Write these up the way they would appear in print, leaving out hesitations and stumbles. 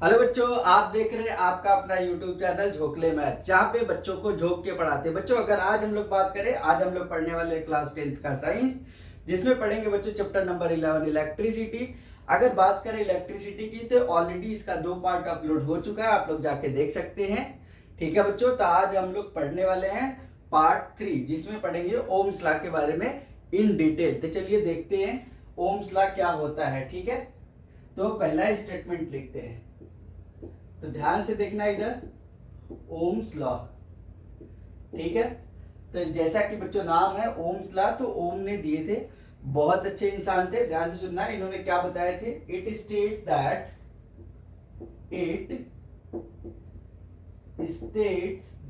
Hello बच्चों, आप देख रहे हैं आपका अपना YouTube चैनल झोंकले मैथ्स, जहाँ पे बच्चों को झोंक के पढ़ाते हैं। बच्चों, अगर आज हम लोग बात करें, आज हम लोग पढ़ने वाले क्लास 10th का साइंस, जिसमें पढ़ेंगे बच्चों चैप्टर नंबर 11 इलेक्ट्रिसिटी। अगर बात करें इलेक्ट्रिसिटी की, तो ऑलरेडी इसका 2 पार्ट अपलोड हो चुका है, आप लोग जाके देख सकते हैं। ठीक है बच्चों, तो आज हम लोग पढ़ने वाले हैं पार्ट 3, जिसमें पढ़ेंगे ओम्स लॉ के बारे में इन डिटेल। तो चलिए देखते हैं ओम्स लॉ क्या होता है। ठीक है, तो पहला स्टेटमेंट लिखते हैं, तो ध्यान से देखना इधर, ओम्स लॉ। ठीक है, तो जैसा कि बच्चों नाम है ओम्स लॉ, तो ओम ने दिए थे, बहुत अच्छे इंसान थे, ध्यान से सुनना। इन्होंने क्या बताए थे? इट स्टेट्स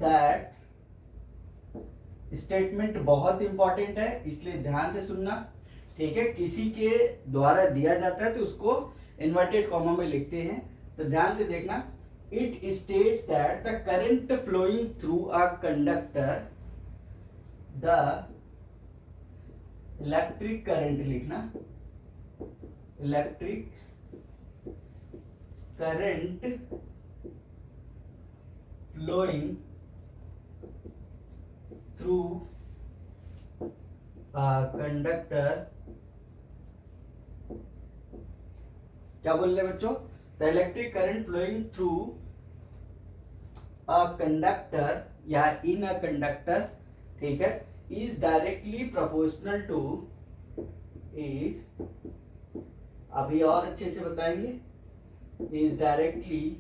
दैट स्टेटमेंट बहुत इंपॉर्टेंट है, इसलिए ध्यान से सुनना। ठीक है, किसी के द्वारा दिया जाता है तो उसको इन्वर्टेड कॉमा में लिखते हैं, तो ध्यान से देखना। It states that the current flowing through a conductor, the electric current लिखना, electric current flowing through conductor, क्या बोल रहे बच्चों? The electric current flowing through a conductor या इन अ कंडक्टर, ठीक है, is directly proportional to, is, अभी और अच्छे से बताएंगे, इज डायरेक्टली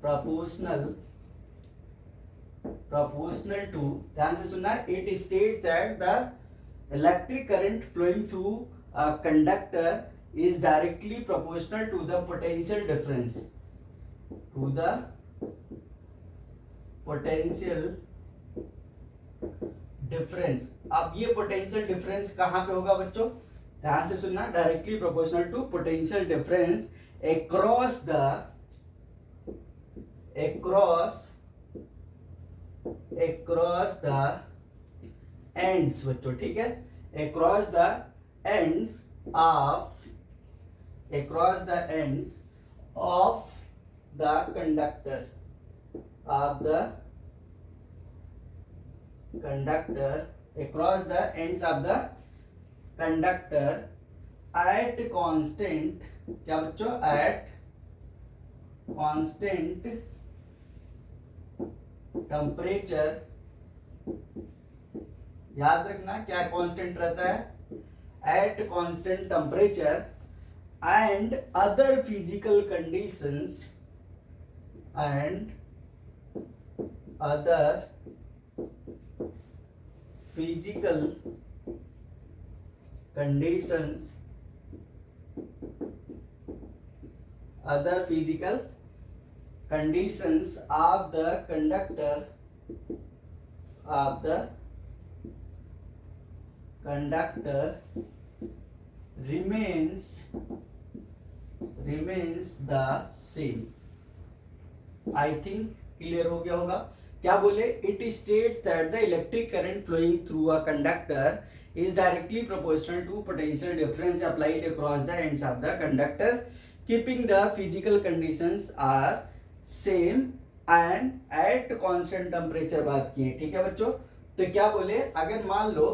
प्रोपोर्शनल टू, ध्यान से सुनना, it states that the electric current flowing through a conductor is directly proportional to the potential difference, to the potential difference। अब ये potential difference कहां पे होगा बच्चों? ध्यान से सुनना, directly proportional to potential difference across the ends बच्चों। ठीक है, across the ends of the conductor, across the ends of the conductor at constant, क्या बच्चों? at constant temperature, याद रखना क्या कांस्टेंट रहता है? at constant temperature and other physical conditions, other physical conditions of the conductor remains the same। I think clear हो गया होगा। क्या बोले? It states that the electric current flowing through a conductor is directly proportional to potential difference applied across the ends of the conductor, keeping the physical conditions are same and at constant temperature। बात की है, ठीक है बच्चों। तो क्या बोले, अगर मान लो,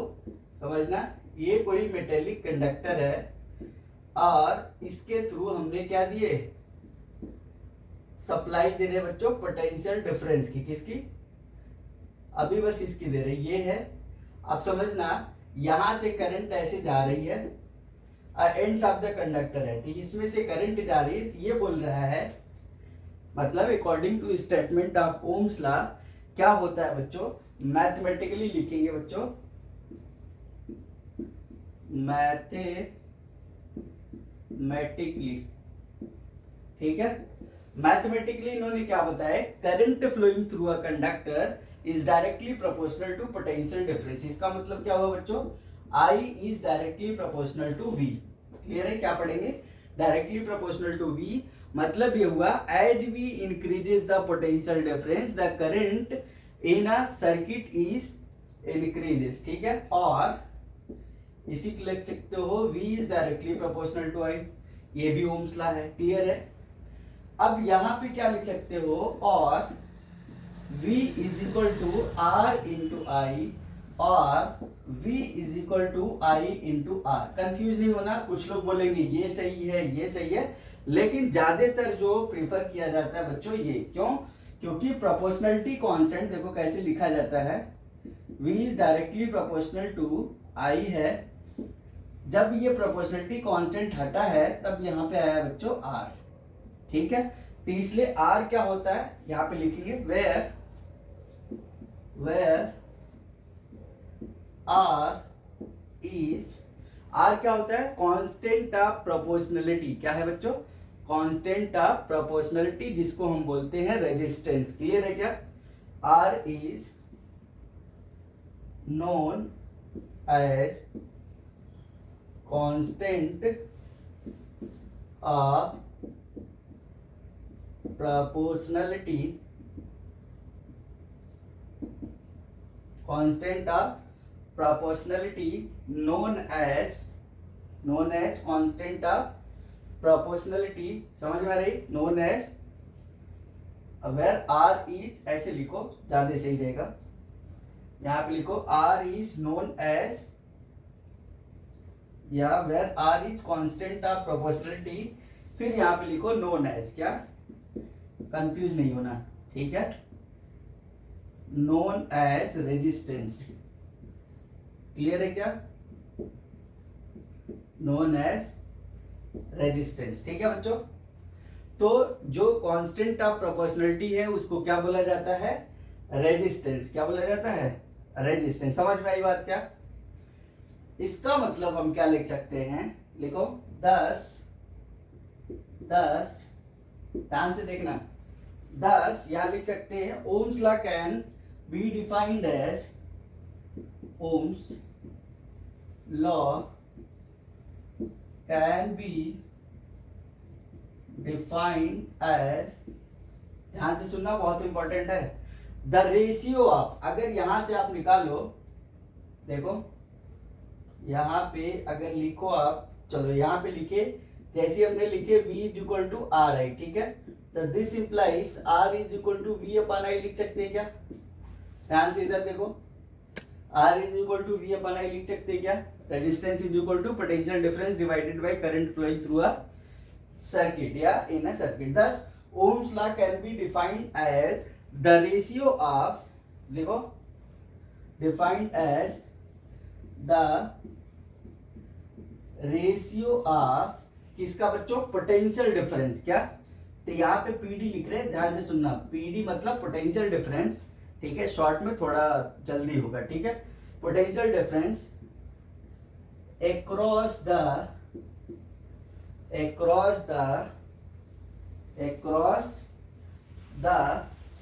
समझना, ये कोई मेटेलिक कंडक्टर है और इसके थ्रू हमने क्या दिए? सप्लाई दे रहे बच्चों पोटेंशियल डिफरेंस की, किसकी? अभी बस इसकी दे रहे, ये है। अब समझना, यहां से करंट ऐसे जा रही है, एंड्स ऑफ द कंडक्टर है, तो इसमें से करंट जा रही है, तो ये बोल रहा है, मतलब according to statement of Ohm's law क्या होता है बच्चों? मैथमेटिकली लिखेंगे बच्चों, मैथमेटिकली, ठीक है। मैथमेटिकली इन्होंने क्या बताया? Current flowing through a conductor is directly proportional to potential difference. इसका मतलब क्या हुआ बच्चों? I is directly proportional to V। Clear है? क्या पढ़ेंगे? डायरेक्टली प्रोपोर्शनल टू V, मतलब ये हुआ, as V increases the potential difference the current in a circuit is increases. ठीक है, और इसी को लिख सकते हो V is directly proportional to I, ये भी ओम्स लॉ है। क्लियर है? अब यहां पे क्या लिख सकते हो, और V is equal to R into I, और V is equal to I into R. Confuse नहीं होना, कुछ लोग बोलेंगे ये सही है ये सही है, लेकिन ज्यादातर जो प्रीफर किया जाता है बच्चों ये, क्यों? क्योंकि प्रोपोर्शनलिटी कांस्टेंट देखो कैसे लिखा जाता है, V is directly proportional to I है। जब ये प्रोपोर्शनलिटी कांस्टेंट हटा है तब यहाँ पे आया बच्चों R, ठीक है। तो इसलिए R क्या होता है, यहाँ पे लिखेंगे वेयर R इज, R क्या होता है, कांस्टेंट ऑफ प्रोपोर्शनलिटी। क्या है बच्चों? कांस्टेंट ऑफ प्रोपोर्शनलिटी, जिसको हम बोलते हैं रेजिस्टेंस। क्लियर है क्या? R is known as constant of proportionality, constant of proportionality known as constant of proportionality। समझ में आ रही? known as, where R is, ऐसे लिखो ज्यादा सही रहेगा, यहाँ पे लिखो R is known as, या where R is constant of proportionality, फिर यहाँ पे लिखो known as, क्या? कंफ्यूज नहीं होना, ठीक है। Known as resistance. क्लियर है क्या? नोन एज रेजिस्टेंस, ठीक है बच्चों। तो जो कांस्टेंट ऑफ प्रोपोर्शनलिटी है उसको क्या बोला जाता है? रेजिस्टेंस। क्या बोला जाता है? रेजिस्टेंस। समझ में आई बात क्या? इसका मतलब हम क्या लिख सकते हैं, लिखो 10 ध्यान से देखना, 10 यहां लिख सकते हैं Ohm's law can be defined as, Ohm's law can be defined as, ध्यान से सुनना बहुत इंपॉर्टेंट है, द रेशियो ऑफ, अगर यहां से आप निकालो, देखो यहां पे अगर लिखो आप, चलो यहां पे लिखे, जैसे हमने लिखे V is equal to R I, ठीक है। तो this implies R is equal to V upon I लिख सकते हैं क्या? ध्यान से इधर देखो, R is equal to V upon I लिख सकते हैं क्या? Resistance is equal to potential difference divided by current flowing through a circuit या in a circuit. thus Ohm's law can be defined as the ratio of, लिखो, defined as the ratio of किसका बच्चों? Potential difference. क्या? तो यहाँ पे PD लिख रहे हैं, ध्यान से सुनना, पीडी मतलब पोटेंशियल डिफरेंस, ठीक है। शॉर्ट में थोड़ा जल्दी होगा, ठीक है। Potential difference across the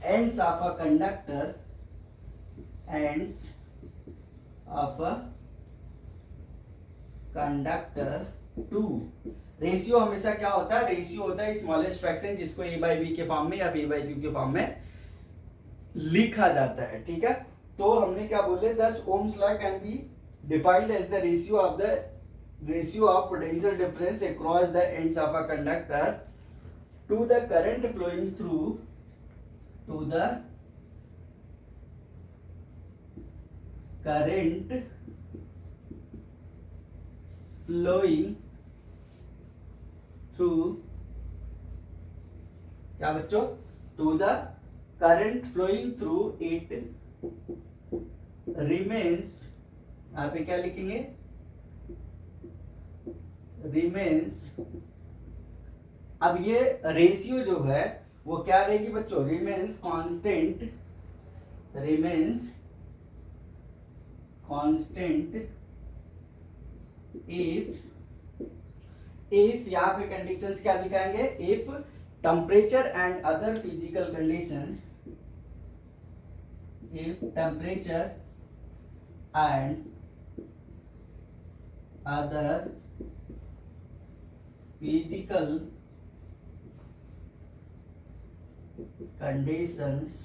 ends of a conductor, ends of a conductor to. Ratio हमेशा क्या होता है? रेशियो होता है स्मॉलेस्ट फ्रैक्शन, जिसको a by b के फॉर्म में या b by q के फॉर्म में लिखा जाता है, ठीक है। तो हमने क्या बोले, 10 Ohm's law can be defined as the ratio of potential difference across the ends of a conductor to the current flowing through, to the current flowing through, क्या बच्चों? To the current flowing through it remains, यहां पे क्या लिखेंगे? Remains. अब ये ratio जो है वो क्या रहेगी बच्चों? Remains constant, remains constant if यहाँ पे कंडीशंस क्या दिखाएंगे? If temperature and other physical conditions, if temperature and other physical conditions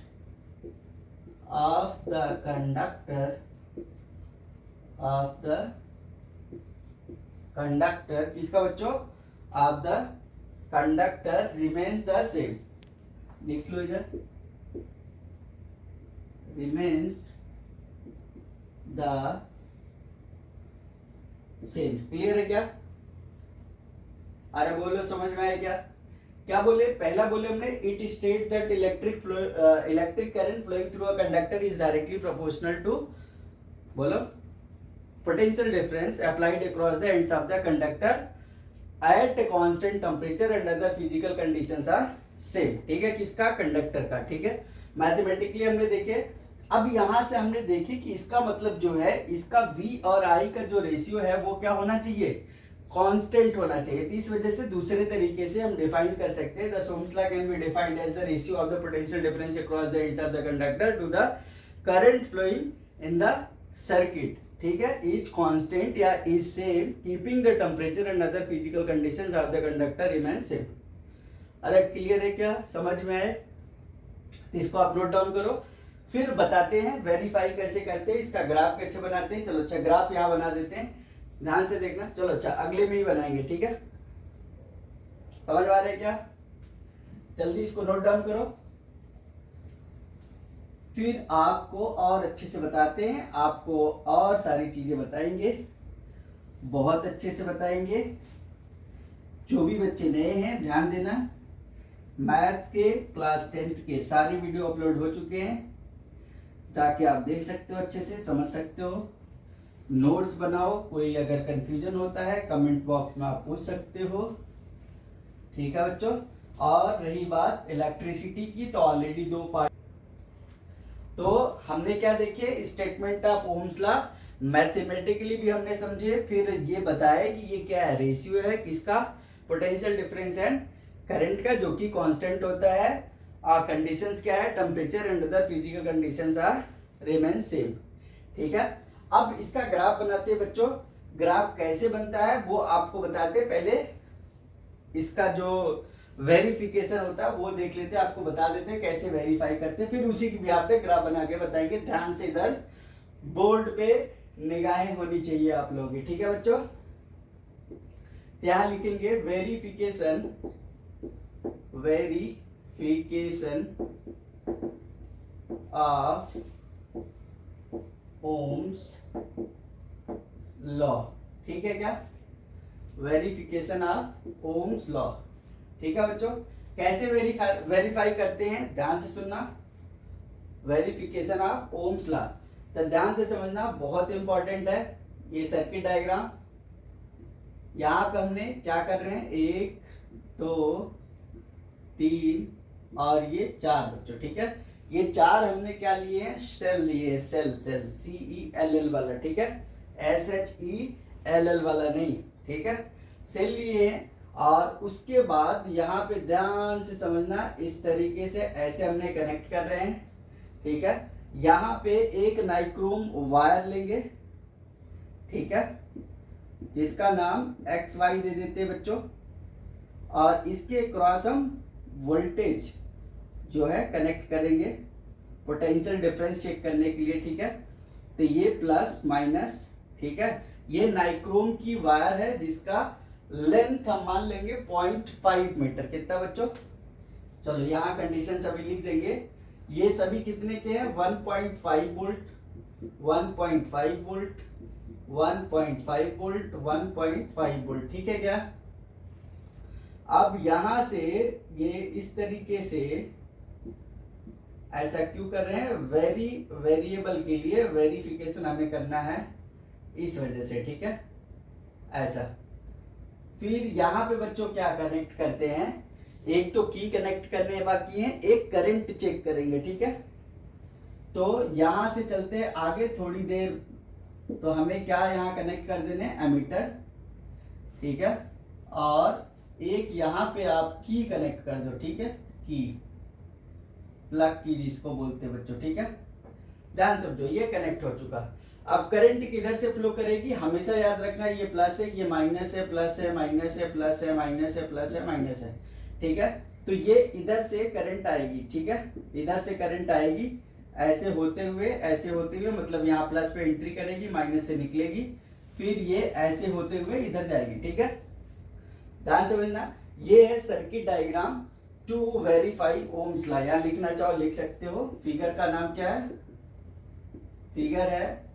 of the conductor किसका बच्चों? of the conductor remains the same, लिख लो इधर, रिमेन्स द सेम। क्लियर है क्या? अरे बोलो, समझ में आया क्या? क्या बोले? पहला बोले हमने it state that electric current flowing through a conductor is directly proportional to, बोलो, potential difference applied across the ends of the conductor at constant temperature and other physical conditions are same. ठीक है, किसका? Conductor का। ठीक है, mathematically हमने देखे। अब यहां से हमने देखे कि इसका मतलब जो है, इसका V और I का जो रेशियो है वो क्या होना चाहिए? कांस्टेंट होना चाहिए। तो इस वजह से दूसरे तरीके से हम डिफाइन कर सकते हैं, the Ohm's law can be defined as the ratio of the potential difference across the ends of the conductor to the current flowing in the circuit. ठीक है, इज कांस्टेंट या is same keeping the temperature and other physical conditions of the conductor remain same. अरे clear है क्या? समझ में आए? तो इसको आप नोट डाउन करो। फिर बताते हैं वेरीफाई कैसे करते हैं, इसका ग्राफ कैसे बनाते हैं। चलो अच्छा, ग्राफ यहाँ बना देते हैं, ध्यान से देखना। चलो अच्छा, अगले में ही बनाएंगे। ठीक है, समझ आ रहा है क्या? जल्दी इसको नोट डाउन करो, फिर आपको और अच्छे से बताते हैं, आपको और सारी चीजें बताएंगे, बहुत अच्छे से बताएंगे। जो भी बच्चे नए हैं ध्यान देना, मैथ्स के क्लास 10th के सारे वीडियो अपलोड हो चुके हैं, ताकि आप देख सकते हो, अच्छे से समझ सकते हो, नोट्स बनाओ। कोई अगर कंफ्यूजन होता है कमेंट बॉक्स में आप पूछ सकते हो। ठीक है बच्चों, और रही बात इलेक्ट्रिसिटी की, तो ऑलरेडी 2 पार्ट। तो हमने क्या देखे? Statement of Ohm's law mathematically भी हमने समझे, फिर ये बताया कि ये क्या है? रेशियो है किसका? पोटेंशियल डिफरेंस एंड करंट का, जो कि कांस्टेंट होता है। कंडीशंस क्या है? Temperature and other physical conditions are remain same. ठीक है, अब इसका ग्राफ बनाते हैं बच्चों। ग्राफ कैसे बनता है वो आपको बताते हैं। पहले इसका जो वेरिफिकेशन होता है वो देख लेते हैं, आपको बता देते हैं कैसे वेरीफाई करते हैं, फिर उसी की बिहाफ पे ग्राफ बना के बताएंगे। ध्यान से इधर बोर्ड पे निगाहें होनी चाहिए आप लोगों की। ठीक है बच्चों, यहां लिखेंगे वेरिफिकेशन ऑफ ओम्स लॉ। ठीक है क्या? Verification of Ohm's law. ठीक है बच्चों, कैसे वेरीफाई करते हैं ध्यान से सुनना। वेरिफिकेशन ऑफ ओम्स लॉ, तो ध्यान से समझना, बहुत इंपॉर्टेंट है। ये सर्किट डायग्राम, यहां पे हमने क्या कर रहे हैं? 1 2 3 और ये 4 बच्चों। ठीक है, ये 4 हमने क्या लिए हैं? सेल लिए हैं, सेल CELL वाला। ठीक है, SHELL वाला नहीं। ठीक है, सेल लिए हैं। और उसके बाद यहाँ पे ध्यान से समझना, इस तरीके से ऐसे हमने कनेक्ट कर रहे हैं। ठीक है, यहाँ पे एक नाइक्रोम वायर लेंगे। ठीक है, जिसका नाम XY दे देते हैं बच्चों, और इसके क्रॉस हम वोल्टेज जो है कनेक्ट करेंगे पोटेंशियल डिफरेंस चेक करने के लिए। ठीक है, तो ये प्लस माइनस। ठीक है, ये नाइक्रोम की वायर है जिसका लेंथ हम मान लेंगे 0.5 मीटर। कितना बच्चों? चलो यहाँ कंडीशन सभी लिख देंगे। ये सभी कितने के हैं? 1.5 वोल्ट, 1.5 वोल्ट, 1.5 वोल्ट, 1.5 वोल्ट। ठीक है क्या? अब यहां से ये इस तरीके से ऐसा क्यों कर रहे हैं? वेरिएबल के लिए वेरिफिकेशन हमें करना है, इस वजह से। ठीक है, ऐसा। फिर यहाँ पे बच्चों क्या कनेक्ट करते हैं? एक तो की कनेक्ट करने बाकी है, एक करंट चेक करेंगे। ठीक है, तो यहां से चलते हैं आगे थोड़ी देर, तो हमें क्या यहाँ कनेक्ट कर देने? एमीटर। ठीक है, और एक यहाँ पे आप की कनेक्ट कर दो। ठीक है, की, प्लग की जिसको बोलते हैं बच्चों। ठीक है, ध्यान समझो, ये कनेक्ट हो चुका। अब करंट किधर से फ्लो करेगी? हमेशा याद रखना, ये प्लस है, ये माइनस है, प्लस है, माइनस है, प्लस है, माइनस है, प्लस है, माइनस है। ठीक है, तो ये इधर से करंट आएगी। ठीक है, इधर से करंट आएगी, ऐसे होते हुए, ऐसे होते हुए, मतलब यहाँ प्लस पे एंट्री करेगी, माइनस से निकलेगी, फिर ये ऐसे होते हुए इधर जाएगी। ठीक है, ध्यान समझना, ये है circuit diagram to verify Ohm's law. यहाँ लिखना चाहो लिख सकते हो। फिगर का नाम क्या है? फिगर है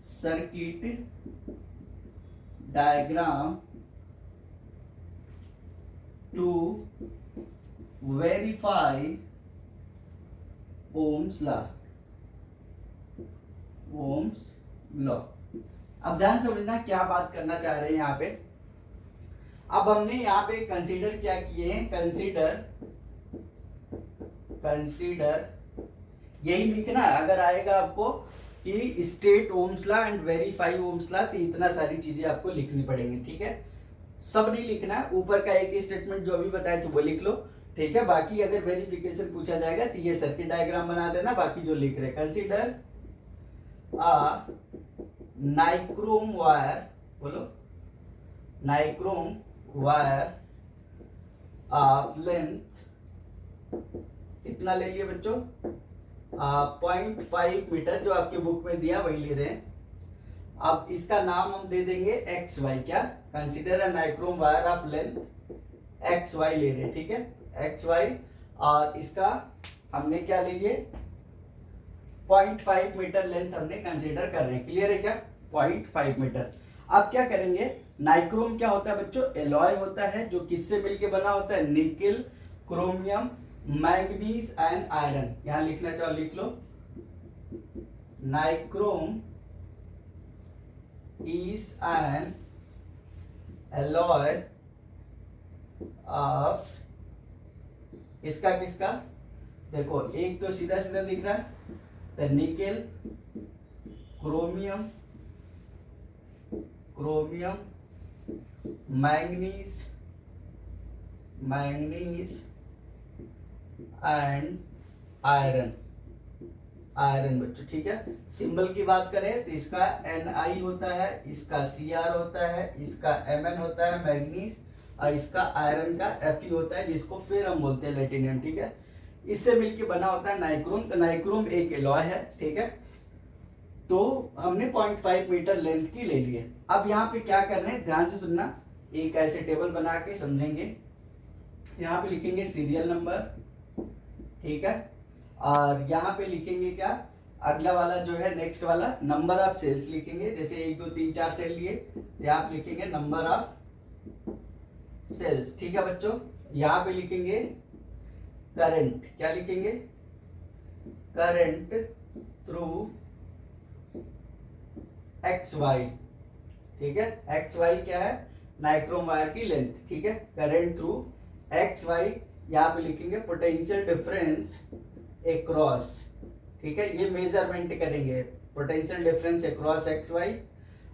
circuit diagram to verify Ohm's law. Ohm's law. अब ध्यान समझना क्या बात करना चाह रहे हैं यहाँ पे। अब हमने यहाँ पे कंसीडर क्या किए हैं? कंसीडर यही लिखना है। अगर आएगा आपको कि state Ohm's law and verify Ohm's law, तो इतना सारी चीजें आपको लिखनी पड़ेंगी, ठीक है। सब नहीं लिखना है, ऊपर का एक ही स्टेटमेंट जो अभी बताया तो वो लिख लो, ठीक है। बाकी अगर वेरिफिकेशन पूछा जाएगा तो ये सर्किट डायग्राम बना देना, बाकी जो लिख रहे। कंसीडर आ नाइक्रोम वायर, बोलो, नाइक्रोम वायर ऑफ लेंथ कितना ले लिए बच्चों? 0.5 मीटर, जो आपके बुक में दिया वही ले रहे हैं। अब इसका नाम हम दे देंगे एक्स वाई। क्या? Consider a nichrome wire of length X Y ले रहे हैं, ठीक है, एक्स वाई। और इसका हमने क्या ले लिए? 0.5 मीटर लेंथ हमने कंसीडर कर रहे हैं। क्लियर है क्या? 0.5 मीटर। अब क्या करेंगे? नाइक्रोम क्या होता है बच्चों? एलॉय होता है, जो किससे मिलके बना होता है? Nickel, chromium, manganese and iron. यहां लिखना चाहो लिख लो। Nichrome is an alloy of, किसका किसका? देखो, एक तो सीधा सीधा दिख रहा है, nickel, chromium, manganese and iron बच्चों, ठीक है। सिंबल की बात करें तो इसका Ni होता है, इसका Cr होता है, इसका Mn होता है मैग्नीज, और इसका आयरन का Fe होता है, जिसको फिर हम बोलते हैं प्लेटिनम, ठीक है। इससे मिलके बना होता है नाइक्रोम। तो नाइक्रोम एक एलॉय है, ठीक है। तो हमने 0.5 मीटर लेंथ की ले लिए। अब यहाँ पे क्या कर रहे हैं, ध्यान से सुनना। एक ऐसे टेबल बना के समझेंगे। यहाँ पे लिखेंगे सीरियल नंबर, ठीक है। और यहाँ पे लिखेंगे क्या? अगला वाला जो है, नेक्स्ट वाला नंबर ऑफ सेल्स लिखेंगे। जैसे 1 2 3 4 सेल लिए, यहाँ पे लिखेंगे नंबर ऑफ सेल्स, ठीक है बच्चों। यहाँ पे लिखेंगे करंट। क्या लिखेंगे? करंट थ्रू एक्स वाई, ठीक है। एक्स वाई क्या है? नाइक्रोम वायर की लेंथ, ठीक है। Current through X Y. यहाँ पे लिखेंगे पोटेंशियल डिफरेंस अक्रॉस, ठीक है। ये मेजरमेंट करेंगे, potential difference across X Y.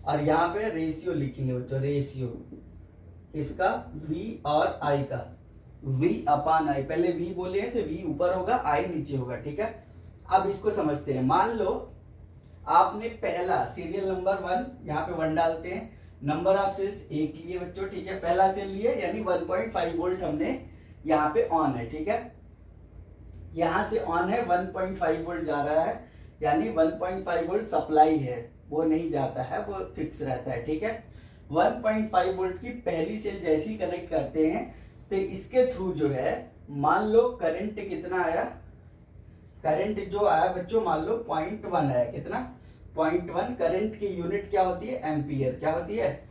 और यहाँ पे रेशियो लिखेंगे बच्चों, रेशियो किसका? V और I का। V अपान I, पहले V बोले हैं तो V ऊपर होगा, I नीचे होगा, ठीक है। अब इसको समझते हैं। मान लो आपने पहला सीरियल नंबर 1, यहाँ पे 1 डालते हैं। नंबर ऑफ सेल्स 1 लिए बच्चों, ठीक है। पहला सेल लिए, यानी 1.5 वोल्ट हमने यहाँ पे ऑन है, ठीक है। यहाँ से ऑन है, 1.5 वोल्ट जा रहा है, यानी 1.5 वोल्ट सप्लाई है, वो नहीं जाता है, वो फिक्स रहता है, ठीक है। 1.5 वोल्ट की पहली सेल जैसी कनेक्ट करते हैं तो इसके थ्रू जो है, मान लो करंट कितना आया? करंट जो आया बच्चों, मान लो 0.1 आया। कितना? 0.1। करंट की यूनिट क्या होती है? एम्पियर। क्या होती है?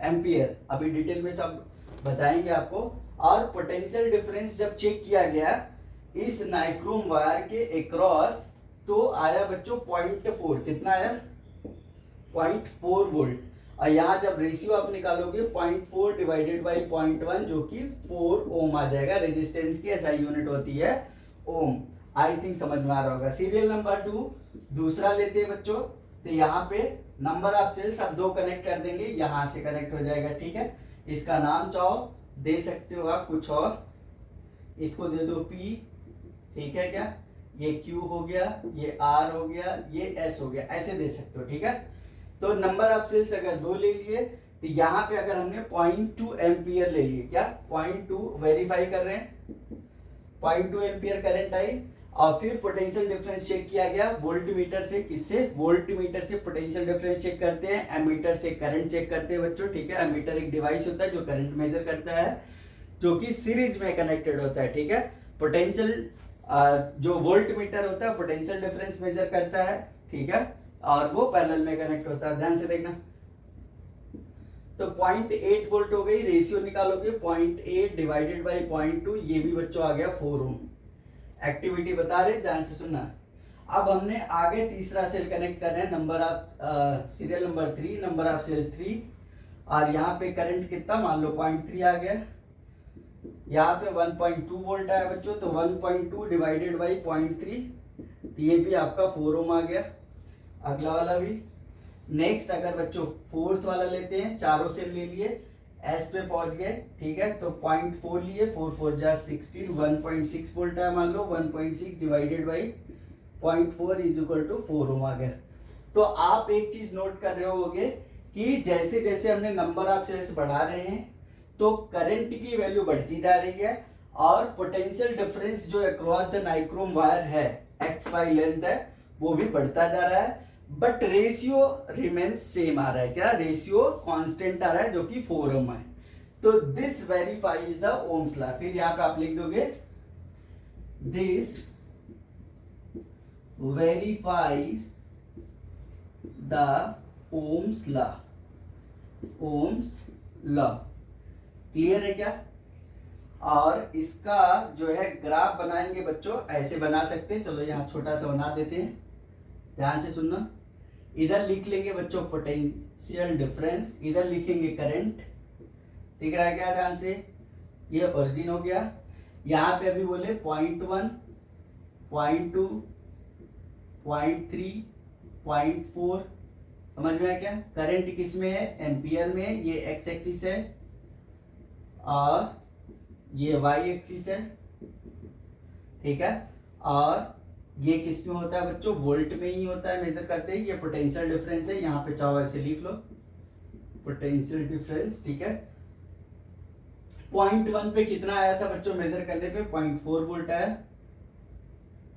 एम्पियर। अभी डिटेल में सब बताएंगे आपको। और पोटेंशियल डिफरेंस जब चेक किया गया इस नाइक्रोम वायर के अक्रॉस, तो आया बच्चों 0.4। कितना आया? 0.4 वोल्ट। और यहाँ जब रेशियो आप निकालोगे 0.4 डिवाइडेड बाई 0.1, जो कि 4 ओम आ जाएगा। रेजिस्टेंस की ऐसा यूनिट होती है ओम। आई थिंक समझ में आ रहा होगा। सीरियल नंबर 2 दूसरा लेते हैं बच्चों। तो यहाँ पे नंबर ऑफ सेल्स अब 2 कनेक्ट कर देंगे, यहाँ से कनेक्ट हो जाएगा, ठीक है। इसका नाम चाहो दे सकते हो आप कुछ और, इसको दे दो P, ठीक है क्या? ये Q हो गया, ये R हो गया, ये S हो गया, ऐसे दे सकते हो, ठीक है। तो नंबर ऑफ सेल्स अगर 2 ले लिए, तो यहाँ पे अगर हमने 0.2 एम्पियर ले लिए, क्या 0.2 वेरीफाई कर रहे हैं, 0.2 एम्पियर करंट आई। और फिर पोटेंशियल डिफरेंस चेक किया गया वोल्ट मीटर से। किससे? वोल्ट मीटर से पोटेंशियल डिफरेंस चेक करते हैं, एमीटर से करंट चेक करते हैं बच्चों, ठीक है। एमीटर एक डिवाइस होता है जो करंट मेजर करता है। जो कि सीरीज में कनेक्टेड होता है, ठीक है। पोटेंशियल जो वोल्ट मीटर होता है पोटेंशियल डिफरेंस मेजर करता है, ठीक है, और वो पैरेलल में कनेक्ट होता है। ध्यान से देखना, तो 0.8 वोल्ट हो गई, रेशियो निकालोगे 0.8 डिवाइडेड बाई 0.2, ये भी बच्चों आ गया 4 ओम। एक्टिविटी बता रहे, ध्यान से सुनना। अब हमने आगे तीसरा सेल कनेक्ट करना है, number of serial number 3, number of cells 3, और यहाँ पे करंट कितना मान लो 0.3 आ गया, यहाँ पे 1.2 वोल्ट आया बच्चों, तो 1.2 डिवाइडेड बाई 0.3, ये भी आपका 4 ओम आ गया। अगला वाला भी। नेक्स्ट अगर बच्चों फोर्थ वाला लेते हैं, चारों सेल ले लिए, एस पे पहुंच गए, ठीक है, तो 0.4 लिए, 4 4 जा 16, 1.6 वोल्ट है मान लो, 1.6 divided by 0.4 is equal to 4 ohm आ गया। तो आप एक चीज नोट कर रहे होगे कि जैसे जैसे हमने नंबर ऑफ सेल्स बढ़ा रहे हैं तो करंट की वैल्यू बढ़ती जा रही है, और पोटेंशियल डिफरेंस जो अक्रॉस द नाइक्रोम वायर है, एक्स वाई लेंथ है, वो भी बढ़ता जा रहा है, बट रेशियो रिमेन्स सेम आ रहा है। क्या रेशियो कांस्टेंट आ रहा है, जो कि 4 ओम है। तो this verifies the Ohm's law. फिर यहां पे आप लिख दोगे this verify the Ohm's law. Ohm's law clear है क्या? और इसका जो है ग्राफ बनाएंगे बच्चों, ऐसे बना सकते हैं। चलो यहां छोटा सा बना देते हैं, ध्यान से सुनना। इधर लिख लेंगे बच्चों पोटेंशियल डिफरेंस, इधर लिखेंगे करंट, दिख रहा है क्या? ध्यान से, ये ओरिजिन हो गया। यहाँ पे अभी बोले 0.1, 0.2, 0.3, 0.4, समझ में आया क्या? करंट किस में है? एम्पियर में। ये एक्स एक्सिस है और ये वाई एक्सिस है, ठीक है, और ये किस में होता है बच्चों? वोल्ट में ही होता है, मेजर करते हैं। ये पोटेंशियल डिफरेंस है, यहाँ पे चाहो ऐसे लिख लो पोटेंशियल डिफरेंस, ठीक है। 0.1 पे कितना आया था बच्चों मेजर करने पे? 0.4 वोल्ट आया।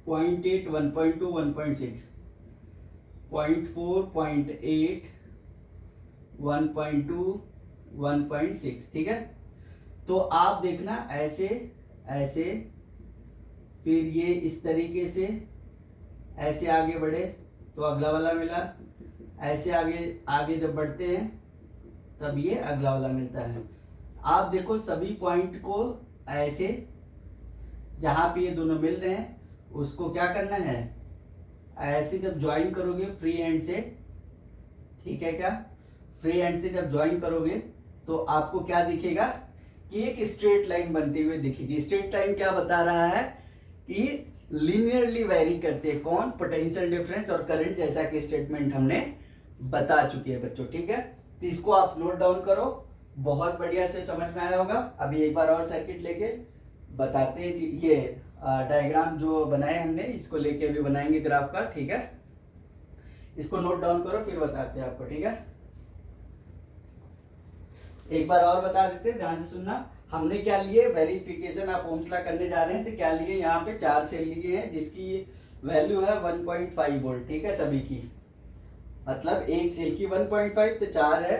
0.8, 1.2, 1.6, 0.4, 0.8, 1.2, 1.6, ठीक है। तो आप देखना ऐसे ऐसे, फिर ये इस तरीके से ऐसे आगे बढ़े तो अगला वाला मिला, ऐसे आगे आगे जब बढ़ते हैं तब ये अगला वाला मिलता है। आप देखो सभी पॉइंट को ऐसे, जहां पे ये दोनों मिल रहे हैं उसको क्या करना है? ऐसे जब ज्वाइन करोगे फ्री हैंड से, ठीक है क्या? फ्री हैंड से जब ज्वाइन करोगे तो आपको क्या दिखेगा कि एक स्ट्रेट लाइन बनती हुई दिखेगी। स्ट्रेट लाइन क्या बता रहा है कि लीनियरली वेरी करते हैं कौन? पोटेंशियल डिफरेंस और करंट, जैसा कि स्टेटमेंट हमने बता चुके हैं बच्चों, ठीक है। तो इसको आप नोट डाउन करो, बहुत बढ़िया से समझ में आया होगा। अभी एक बार और सर्किट लेके बताते हैं। ये डायग्राम जो बनाए हमने, इसको लेके अभी बनाएंगे ग्राफ का, ठीक है। इसको नोट डाउन करो, फिर बताते हैं आपको, ठीक है। एक बार और बता देते हैं, ध्यान से सुनना। हमने क्या लिए? वेरिफिकेशन ऑफ ओम्स लॉ करने जा रहे हैं, तो क्या लिए? यहाँ पे 4 सेल लिए हैं जिसकी वैल्यू है 1.5 वोल्ट, ठीक है, सभी की। मतलब एक सेल की 1.5, तो 4 है,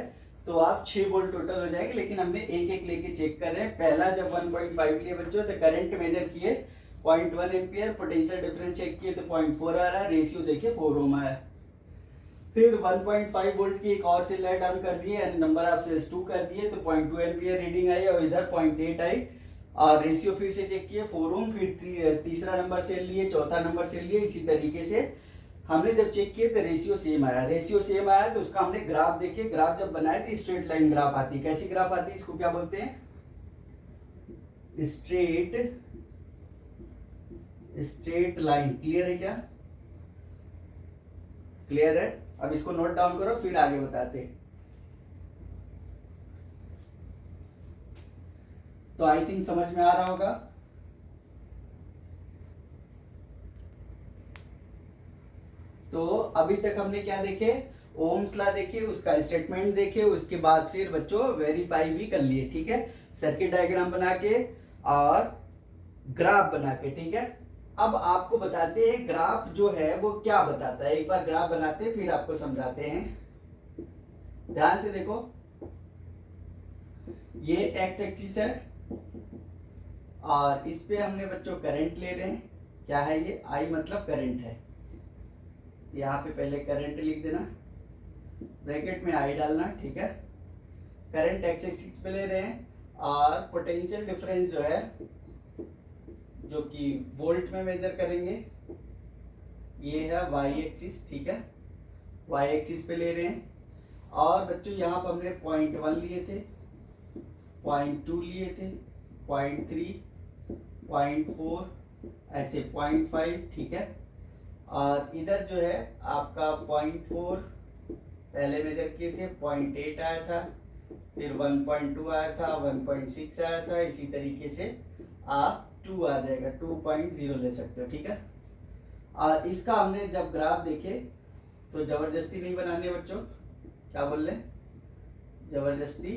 तो आप 6 वोल्ट टोटल हो जाएंगे। लेकिन हमने एक एक लेके चेक कर रहे हैं। पहला जब 1.5 लिए बच्चों तो करंट मेजर किए 0.1 एम्पियर, पोटेंशियल डिफरेंस चेक किए तो 0.4 आ रहा है, रेशियो देखिए 4 ओम है। फिर 1.5 वोल्ट की एक और सेल ऐड ऑन कर दिए, नंबर ऑफ सेल्स 2 कर दिए, तो 0.2 एम्पियर रीडिंग आई और इधर 0.8 आई, और रेशियो फिर से चेक किए 4 ओम। फिर तीसरा नंबर सेल लिए, चौथा नंबर सेल लिए, इसी तरीके से हमने जब चेक किए तो रेशियो सेम आया। रेशियो सेम आया तो उसका हमने ग्राफ देखे। ग्राफ जब बनाए तो स्ट्रेट लाइन ग्राफ आती है। कैसी ग्राफ आती है? इसको क्या बोलते हैं? Straight line. क्लियर है क्या? क्लियर है? अब इसको नोट डाउन करो, फिर आगे बताते हैं। तो आई थिंक समझ में आ रहा होगा। तो अभी तक हमने क्या देखे? ओम्स लॉ देखे, उसका स्टेटमेंट देखे, उसके बाद फिर बच्चों वेरीफाई भी कर लिए, ठीक है, सर्किट डायग्राम बना के और ग्राफ बना के, ठीक है। अब आपको बताते हैं ग्राफ जो है वो क्या बताता है। एक बार ग्राफ बनाते हैं, फिर आपको समझाते हैं। ध्यान से देखो, ये एक्स एक्सिस है, और इस पे हमने बच्चों करंट ले रहे हैं। क्या है ये? आई मतलब करंट है। यहाँ पे पहले करंट लिख देना, ब्रैकेट में आई डालना, ठीक है। करंट एक्स एक्सिस पे ले रहे हैं और पोटेंशियल डिफरेंस जो है, जो कि वोल्ट में मेजर करेंगे, ये है वाई एक्सिस, ठीक है। वाई एक्सिस पे ले रहे हैं। और बच्चों यहाँ पर हमने 0.1 लिए थे, 0.2 लिए थे, 0.3, 0.4, ऐसे 0.5, ठीक है। और इधर जो है आपका 0.4 पहले मेजर किए थे, 0.8 आया था, फिर 1.2 आया था, 1.6 आया था, इसी तरीके से आप 2 आ जाएगा, 2.0 ले सकते हो, ठीक है। और इसका हमने जब ग्राफ देखे तो जबरदस्ती नहीं बनाने बच्चों, क्या बोल रहे? जबरदस्ती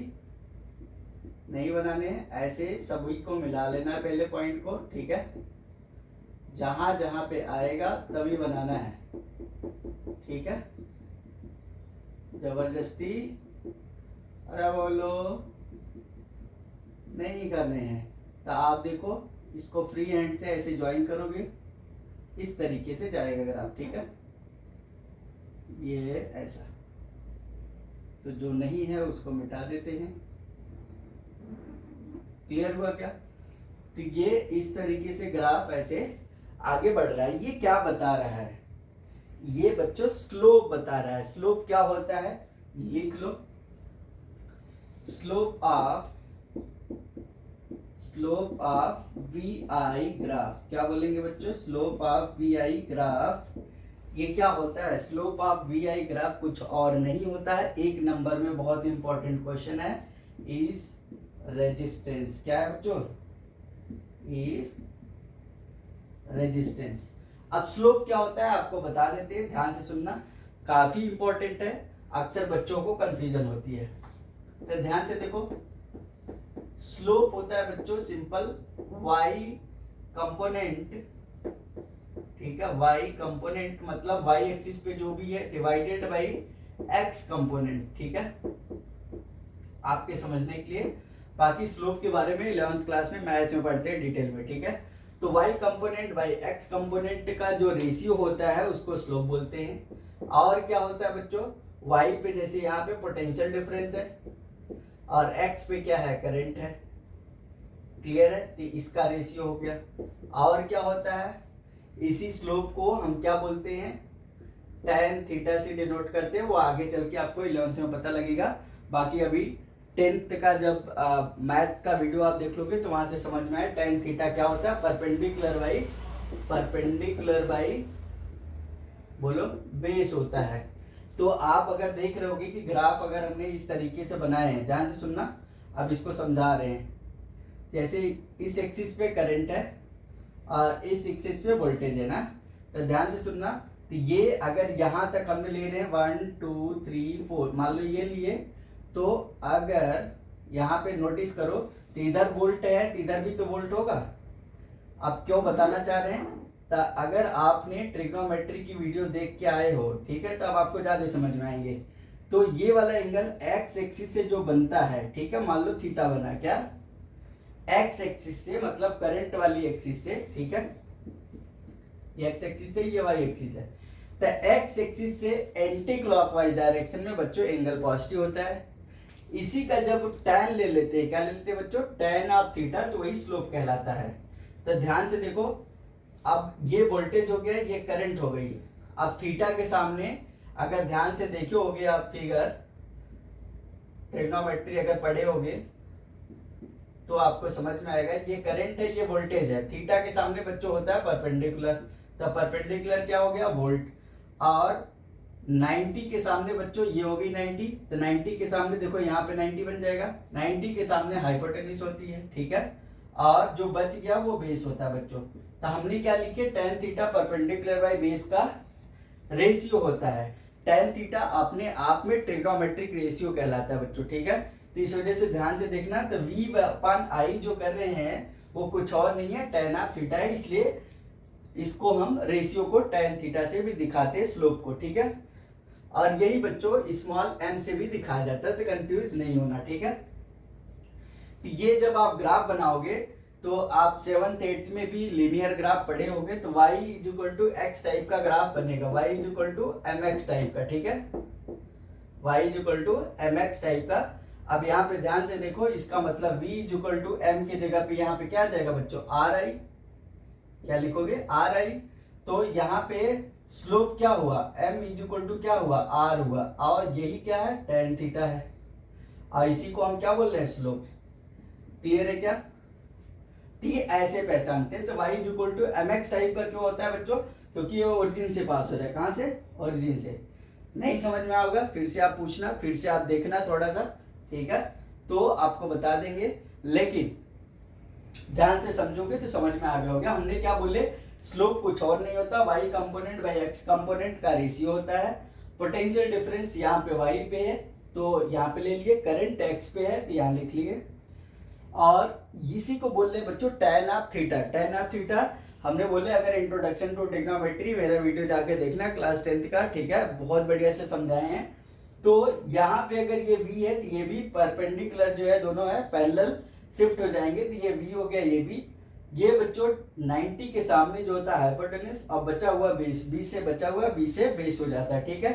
नहीं बनाने हैं, ऐसे सभी को मिला लेना है पहले पॉइंट को, ठीक है। जहां जहां पे आएगा तभी बनाना है, ठीक है। जबरदस्ती अरे बोलो नहीं करने हैं। तो आप देखो इसको फ्री हैंड से ऐसे ज्वाइन करोगे, इस तरीके से जाएगा ग्राफ, ठीक है। ये ऐसा, तो जो नहीं है उसको मिटा देते हैं। क्लियर हुआ क्या? तो ये इस तरीके से ग्राफ ऐसे आगे बढ़ रहा है। ये क्या बता रहा है? ये बच्चों स्लोप बता रहा है। स्लोप क्या होता है? लिख लो, slope of V I graph. क्या बोलेंगे बच्चों? Slope of V I graph. ये क्या होता है? Slope of V I graph कुछ और नहीं होता है, एक नंबर में बहुत इंपॉर्टेंट क्वेश्चन है, इज रेजिस्टेंस। क्या है बच्चों? Is resistance. अब स्लोप क्या होता है आपको बता देते हैं, ध्यान से सुनना, काफी इंपॉर्टेंट है, अक्सर बच्चों को कंफ्यूजन होती है। तो ध्यान से देखो, स्लोप होता है बच्चों सिंपल y कंपोनेंट, ठीक है। y कंपोनेंट मतलब y एक्सिस पे जो भी है डिवाइडेड बाई x कंपोनेंट, ठीक है, आपके समझने के लिए। बाकी स्लोप के बारे में 11th क्लास में मैथ में पढ़ते हैं डिटेल में, ठीक है। तो y component by x component का जो रेशियो होता है उसको स्लोप बोलते हैं। और क्या होता है बच्चों? y पे जैसे यहाँ पे पोटेंशियल डिफरेंस है और x पे क्या है? करंट है। क्लियर है? तो इसका रेशियो हो गया। और क्या होता है? इसी स्लोप को हम क्या बोलते हैं? tan थीटा से डिनोट करते हैं। वो आगे चल के आपको 11th में पता लगेगा। बाकी अभी 10th का जब मैथ्स का वीडियो आप देख लोगे तो वहां से समझ में आए tan थीटा क्या होता है। परपेंडिकुलर बाई बोलो बेस होता है। तो आप अगर देख रहे होगे कि ग्राफ अगर हमने इस तरीके से बनाए हैं, ध्यान से सुनना, अब इसको समझा रहे हैं। जैसे इस एक्सिस पे करंट है और इस एक्सिस पे वोल्टेज है ना, तो ध्यान से सुनना। तो ये अगर यहाँ तक हमने ले रहे हैं 1 2 3 4, मान लो ये लिए, तो अगर यहाँ पे नोटिस करो तो इधर वोल्ट है तो इधर भी तो वोल्ट होगा। अब क्यों बताना चाह रहे हैं? तो अगर आपने ट्रिग्नोमेट्री की वीडियो देख के आए हो, ठीक है, तो अब आपको ज्यादा समझ में आएंगे। तो ये वाला एंगल एक्स एक्सिस से जो बनता है, ठीक है, मान लो थीटा बना, क्या एक्स एक्सिस से मतलब करंट वाली एक्सिस से, ठीक है, ये एक्स एक्सिस से, ये वाई एक्सिस है। तो एक्स एक्सिस से एंटी क्लॉकवाइज डायरेक्शन में बच्चों एंगल पॉजिटिव होता है। इसी का जब tan ले लेते हैं, क्या ले लेते हैं बच्चों? tan ऑफ थीटा, तो वही स्लोप कहलाता है। तो ध्यान से देखो, अब ये वोल्टेज हो गया, ये करंट हो गई। अब थीटा के सामने अगर ध्यान से देखे होगे आप फिगर, ट्रिग्नोमेट्री अगर पढ़े होगे तो आपको समझ में आएगा, ये करंट है, ये वोल्टेज है। थीटा के सामने बच्चों होता है परपेंडिकुलर, तो परपेंडिकुलर क्या हो गया? वोल्ट। और 90 के सामने बच्चों ये हो गई 90, तो 90 के सामने देखो यहाँ पे 90 बन जाएगा। 90 के सामने हाइपोटेन्यूज होती है, ठीक है, और जो बच गया वो बेस होता है बच्चों। तो हमने क्या लिखे? tan theta perpendicular by base का रेशियो होता है। tan थीटा अपने आप में ट्रिग्नोमेट्रिक रेशियो कहलाता है बच्चों, ठीक है। तो इस वजह से ध्यान से देखना, तो v अपन i जो कर रहे हैं वो कुछ और नहीं है, tan ऑफ थीटा है, इसलिए इसको हम रेशियो को tan थीटा से भी दिखाते हैं, स्लोप को, ठीक है। और यही बच्चों स्मॉल m से भी दिखाया जाता है, तो कंफ्यूज नहीं होना, ठीक है। तो ये जब आप ग्राफ बनाओगे तो आप 7th 8th में भी लीनियर ग्राफ पढ़े होंगे, तो y is equal to X type का ग्राफ बनेगा, y is equal to M X type का, ठीक है, y is equal to M X type का। अब यहाँ पे ध्यान से देखो, इसका मतलब v is equal to M की जगह पे यहाँ पे क्या आ जाएगा बच्चों, आर आई, क्या लिखोगे, आर आई। तो यहाँ पे स्लोप क्या हुआ, m इज इक्वल टू क्या हुआ, r हुआ, और यही क्या है, tan थीटा है, और इसी को हम क्या बोल रहे हैं, स्लोप। क्लियर है क्या, ठीक है, ऐसे पहचानते हैं। तो y is equal to M X type का क्यों होता है बच्चों, क्योंकि ये ओरिजिन से पास हो रहा है, कहाँ से, ओरिजिन से। नहीं समझ में आओगा फिर से आप पूछना, फिर से आप देखना थोड़ा सा, ठीक है, तो आपको बता देंगे, लेकिन ध्यान से समझोगे तो समझ में आ गया होगा। हमने क्या बोले, स्लोप कुछ और नहीं होता, y component by x component का रेशियो होता है। पोटेंशियल डिफरेंस यहाँ पे y पे है तो यहाँ पे ले लिए, करंट x पे है तो यहाँ लिख लिए, और इसी को बोल रहे बच्चों tan of theta. tan of theta हमने बोले, अगर इंट्रोडक्शन टू ट्रिग्नोमेट्री मेरा वीडियो जाके देखना क्लास 10th का, ठीक है, बहुत बढ़िया से समझाए हैं। तो यहाँ पे अगर ये v है तो ये भी परपेंडिकुलर जो है, दोनों है पैरेलल शिफ्ट हो जाएंगे, तो ये v हो गया, ये भी, ये बच्चों 90 के सामने जो होता है हाइपोटेन्यूज, और बचा हुआ बेस, b से बचा हुआ b से बेस हो जाता है, ठीक है।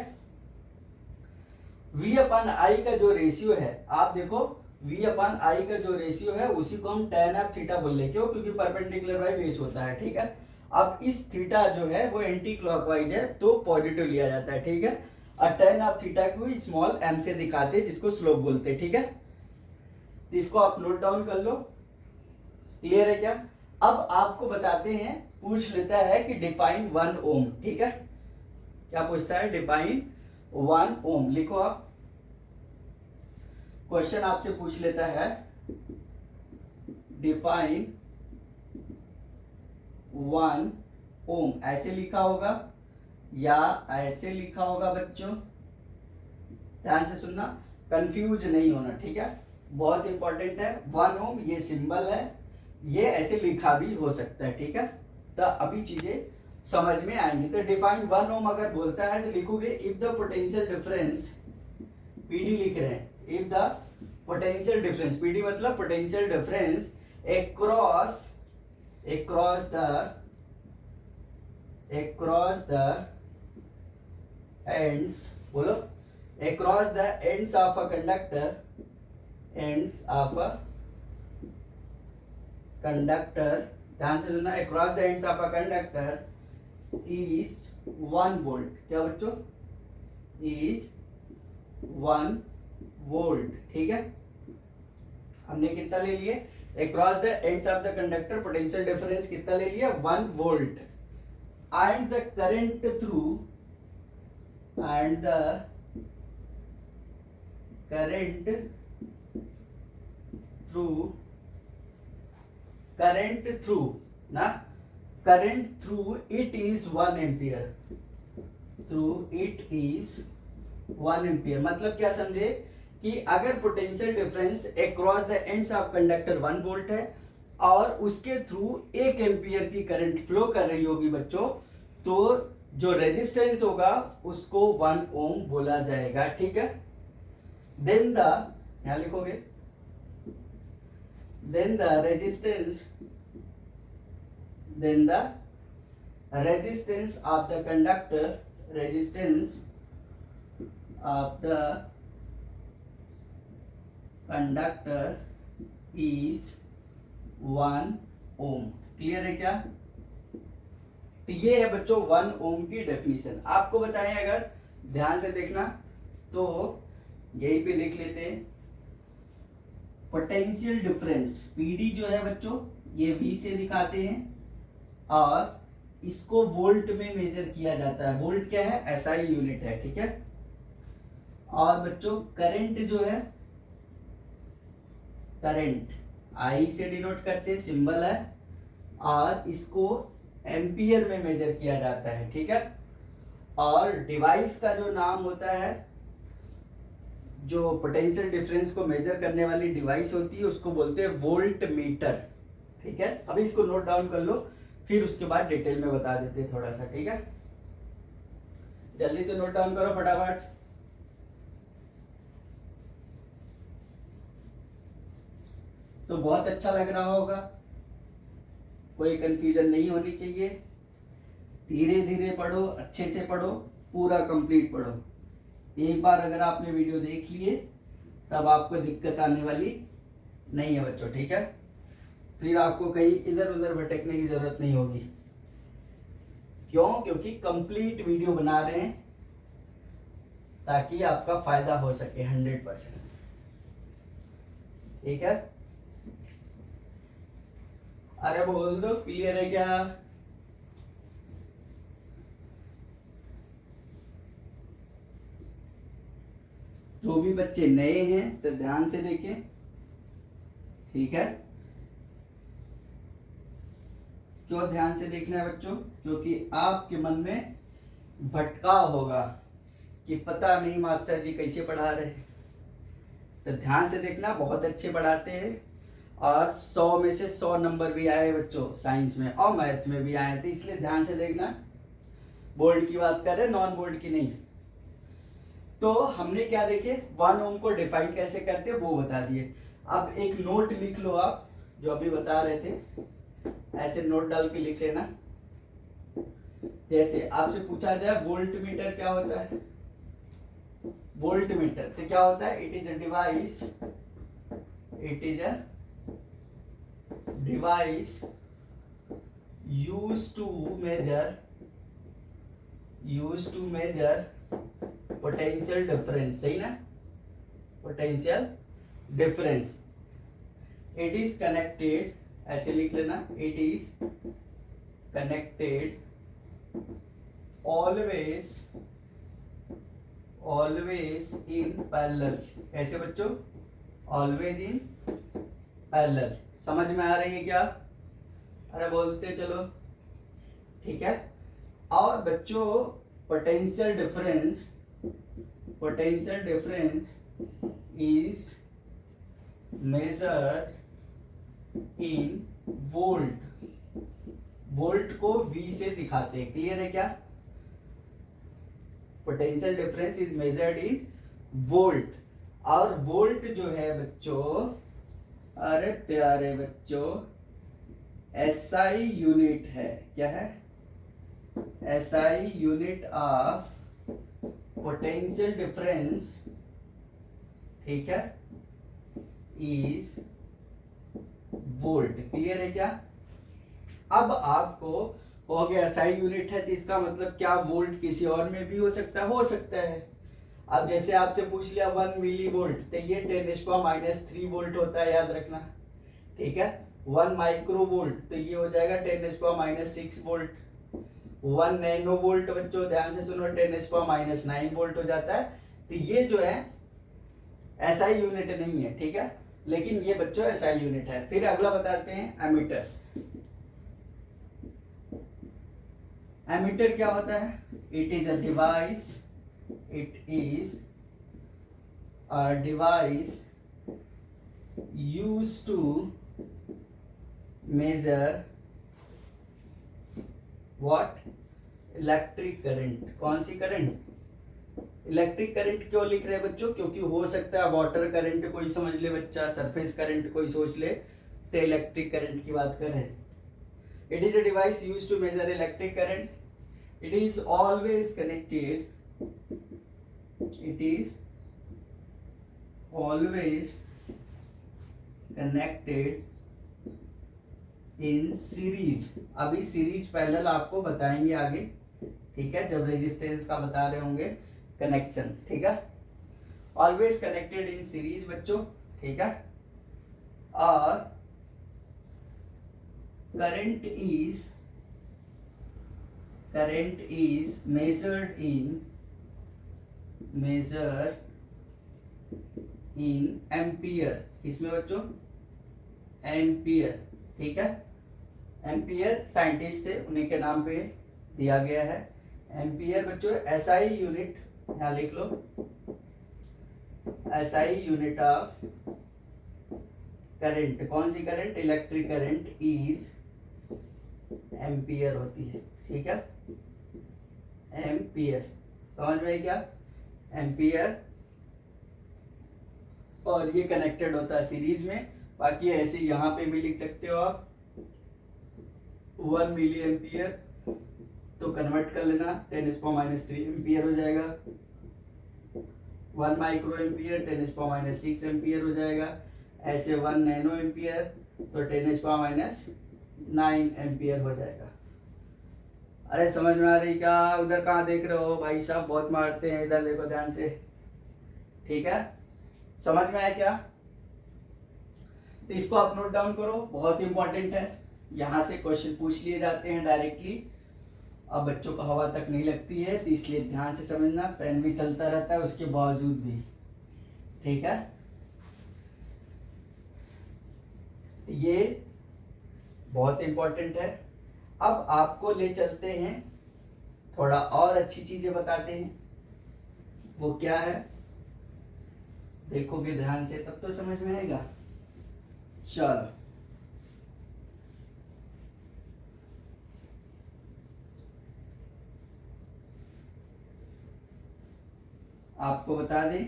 v अपन i का जो रेशियो है, आप देखो v अपन i का जो रेशियो है उसी को हम tan ऑफ थीटा बोल रहे, क्यों, क्योंकि परपेंडिकुलर बाई बेस होता है, ठीक है। अब इस थीटा जो है वो एंटी क्लॉकवाइज है तो पॉजिटिव लिया जाता है, ठीक है, और tan ऑफ थीटा को स्मॉल m से दिखाते हैं जिसको स्लोप बोलते हैं, ठीक है। तो इसको आप नोट डाउन कर लो, क्लियर है क्या। अब आपको बताते हैं, पूछ लेता है कि डिफाइन 1 ओम, ठीक है, क्या पूछता है, डिफाइन 1 ओम, लिखो आप, क्वेश्चन आपसे पूछ लेता है डिफाइन 1 ओम, ऐसे लिखा होगा या ऐसे लिखा होगा बच्चों, ध्यान से सुनना, कंफ्यूज नहीं होना, ठीक है, बहुत इंपॉर्टेंट है। 1 ओम ये सिंबल है, ये ऐसे लिखा भी हो सकता है, ठीक है, तो अभी चीजें समझ में आएंगी। तो डिफाइन 1 ओम अगर बोलता है तो लिखोगे, if the potential difference, PD लिख रहे हैं, if the potential difference, PD मतलब potential difference across the ends, बोलो, across the ends of a conductor, ध्यान से सुनना, across the ends of a conductor is 1 volt, क्या बच्चों, is 1 volt, ठीक है। हमने कितना ले लिए, across the ends of the conductor potential difference कितना ले लिया, 1 volt, and the current through ना, current through it is 1 ampere, मतलब क्या समझे कि अगर potential difference across the ends of conductor 1 volt है और उसके थ्रू 1 एम्पियर की करंट फ्लो कर रही होगी बच्चों, तो जो रेजिस्टेंस होगा उसको 1 ओम बोला जाएगा, ठीक है। देन द, यहां लिखोगे, then the resistance of the conductor, is 1 ohm, clear है क्या। तो ये है बच्चों 1 ओम की डेफिनेशन। आपको बताएं, अगर ध्यान से देखना तो यहीं पे लिख लेते हैं, पोटेंशियल डिफरेंस पीडी जो है बच्चों ये V से दिखाते हैं और इसको वोल्ट में मेजर किया जाता है। वोल्ट क्या है, एसआई यूनिट है, ठीक है। और बच्चों करंट जो है, करंट आई से डिनोट करते हैं, सिंबल है, और इसको एम्पियर में मेजर किया जाता है, ठीक है। और डिवाइस का जो नाम होता है, जो पोटेंशियल डिफरेंस को मेजर करने वाली डिवाइस होती है उसको बोलते हैं वोल्ट मीटर, ठीक है। अभी इसको नोट डाउन कर लो, फिर उसके बाद डिटेल में बता देते हैं थोड़ा सा, ठीक है। जल्दी से नोट डाउन करो फटाफट। तो बहुत अच्छा लग रहा होगा, कोई कंफ्यूजन नहीं होनी चाहिए। धीरे धीरे पढ़ो, अच्छे से पढ़ो, पूरा कंप्लीट पढ़ो। एक बार अगर आपने वीडियो देख लिए तब आपको दिक्कत आने वाली नहीं है बच्चों, ठीक है। फिर आपको कहीं इधर उधर भटकने की जरूरत नहीं होगी। क्यों? क्योंकि कंप्लीट वीडियो बना रहे हैं ताकि आपका फायदा हो सके 100%, ठीक है। अरे बोल दो, क्लियर है क्या? जो भी बच्चे नए हैं तो ध्यान से देखें, ठीक है। क्यों ध्यान से देखना है बच्चों? क्योंकि आपके मन में भटकाव होगा कि पता नहीं मास्टर जी कैसे पढ़ा रहे हैं। तो ध्यान से देखना, बहुत अच्छे पढ़ाते हैं और 100 में से 100 नंबर भी आए बच्चों, साइंस में और मैथ्स में भी आए थे, इसलिए ध्यान से देखना। बोर्ड की बात कर रहे हैं, नॉन बोर्ड की नहीं। तो हमने क्या देखे, 1 ओम को डिफाइन कैसे करते हैं वो बता दिए। अब एक नोट लिख लो आप, जो अभी बता रहे थे, ऐसे नोट डाल के लिख लेना। जैसे आपसे पूछा जाए वोल्ट मीटर क्या होता है, वोल्ट मीटर तो क्या होता है? It is a device, it is a device used to measure potential difference, सही ना? Potential difference. It is connected, ऐसे लिख लेना, it is connected always in parallel. कैसे बच्चों? Always in parallel. समझ में आ रही है क्या? अरे बोलते चलो, ठीक है। और बच्चों potential difference is measured in volt. Volt को V से दिखाते हैं, क्लियर है क्या? Potential difference is measured in volt. और वोल्ट जो है बच्चों, अरे प्यारे बच्चों, SI यूनिट है। क्या है? SI unit of potential difference, ठीक है, इज वोल्ट। क्लियर है क्या? अब आपको हो गया SI यूनिट है तो इसका मतलब क्या, वोल्ट किसी और में भी हो सकता है? हो सकता है। अब जैसे आपसे पूछ लिया 1 मिली वोल्ट, तो ये 10⁻³ वोल्ट होता है, याद रखना, ठीक है। 1 माइक्रो वोल्ट तो ये हो जाएगा 10⁻6 वोल्ट। 1 नैनो वोल्ट बच्चों ध्यान से सुनो, 10⁻9 वोल्ट हो जाता है। तो ये जो है SI यूनिट नहीं है, ठीक है, लेकिन ये बच्चों SI यूनिट है। फिर अगला बताते हैं एमीटर। एमीटर क्या होता है? It is a device used to measure what? Electric current. कौन सी करंट? Electric current. क्यों लिख रहे हैं बच्चों? क्योंकि हो सकता है वाटर करंट कोई समझ ले बच्चा, सरफेस करंट कोई सोच ले, तो इलेक्ट्रिक करंट की बात कर रहे हैं। It is a device used to measure electric current. It is always connected in series. अभी सीरीज पैरेलल आपको बताएंगे आगे, ठीक है, जब रेजिस्टेंस का बता रहे होंगे कनेक्शन, ठीक है। ऑलवेज कनेक्टेड इन सीरीज बच्चों, ठीक है। और current is measured in ampere. इसमें बच्चों एम्पियर, ठीक है। एम्पियर साइंटिस्ट थे, उन्हीं के नाम पे दिया गया है एम्पियर बच्चों। SI यूनिट यहाँ लिख लो, SI यूनिट ऑफ करंट। कौन सी current? Electric current is ampere होती है, ठीक है, एम्पियर। समझ में क्या? एम्पियर। और ये कनेक्टेड होता है सीरीज में। बाकी ऐसे यहाँ पे भी लिख सकते हो आप, 1 मिली एम्पियर, तो कन्वर्ट कर लेना 10⁻³ एम्पियर हो जाएगा। 1 माइक्रो एम्पियर 10⁻6 एम्पियर हो जाएगा। ऐसे 1 नैनो एम्पियर तो 10⁻9 एम्पियर हो जाएगा। अरे समझ में आ रही क्या? उधर कहाँ देख रहे हो भाई साहब, बहुत मारते हैं, इधर देखो ध्यान से, ठीक है? समझ में आया क्या? तो इसको आप नोट डाउन करो, बहुत इंपॉर्टेंट है, यहाँ से क्वेश्चन पूछ लिए जाते हैं डायरेक्टली। अब बच्चों को हवा तक नहीं लगती है, तो इसलिए ध्यान से समझना, फैन भी चलता रहता है उसके बावजूद भी, ठीक है? ये बहुत इंपॉर्टेंट है। अब आपको ले चलते हैं, थोड़ा और अच्छी चीजें बताते हैं। वो क्या है देखोगे ध्यान से तब तो समझ में आएगा। चलो, आपको बता दें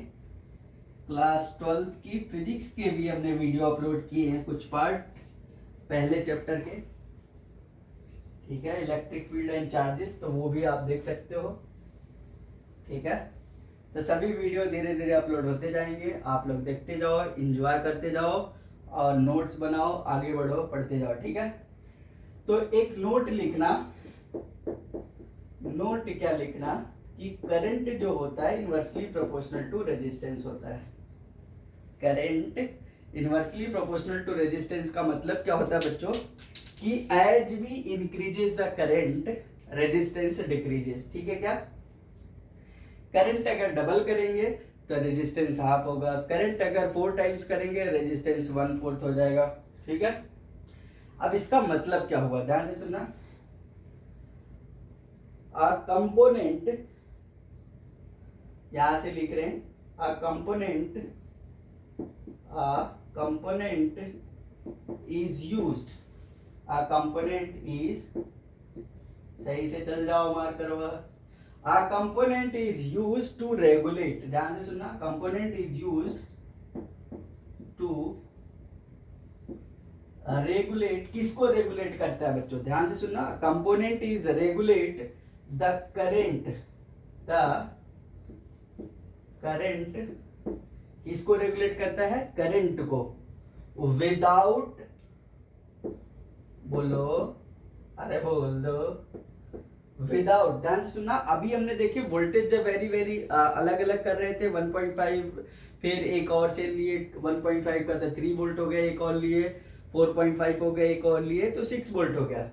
क्लास 12 की फिजिक्स के भी हमने वीडियो अपलोड किए हैं, कुछ पार्ट पहले चैप्टर के, ठीक है? इलेक्ट्रिक फील्ड एंड चार्जेस, तो वो भी आप देख सकते हो, ठीक है? तो सभी वीडियो धीरे धीरे अपलोड होते जाएंगे, आप लोग देखते जाओ, एंजॉय करते जाओ और नोट्स बनाओ, आगे बढ़ो, पढ़ते जाओ, ठीक है? तो एक नोट लिखना, नोट क्या लिखना कि करंट जो होता है इनवर्सली प्रोपोर्शनल टू रेजिस्टेंस होता है। Current inversely proportional to resistance का मतलब क्या होता है बच्चों कि as we increases the current resistance decreases, ठीक है क्या? करंट अगर डबल करेंगे तो रेजिस्टेंस हाफ होगा, करंट अगर 4 टाइम्स करेंगे रेजिस्टेंस 1/4 हो जाएगा, ठीक है? अब इसका मतलब क्या हुआ, ध्यान से सुनना। अ कंपोनेंट, यहां से लिख रहे हैं a component is used, a component is, सही से चल जाओ, मार्क करवा। A component is used to regulate, ध्यान से सुनना, component is used to regulate, किसको रेगुलेट करता है बच्चों? ध्यान से सुनना, component is regulate the current किसको रेगुलेट करता है? करंट को, विदाउट, बोलो, अरे बोल दो, विदाउट, ध्यान से सुनना। अभी हमने देखिए वोल्टेज जब वेरी वेरी अलग अलग कर रहे थे, 1.5, फिर एक और से लिए 1.5 का था 3 वोल्ट हो गया, एक और लिए 4.5 हो गया, एक और लिए तो 6 वोल्ट हो गया।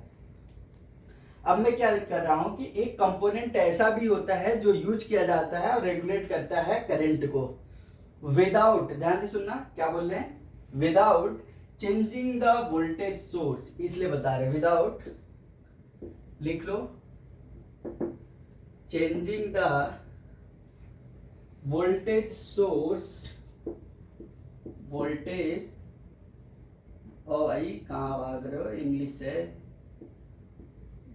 अब मैं क्या कर रहा हूं कि एक कंपोनेंट ऐसा भी होता है जो यूज किया जाता है और रेगुलेट करता है करंट को विदाउट, ध्यान से सुनना, क्या बोल रहे हैं? Without changing the voltage source, इसलिए बता रहे विदाउट, लिख लो, changing the voltage source, voltage, ओ भाई कहां भाग रहे हो, इंग्लिश है,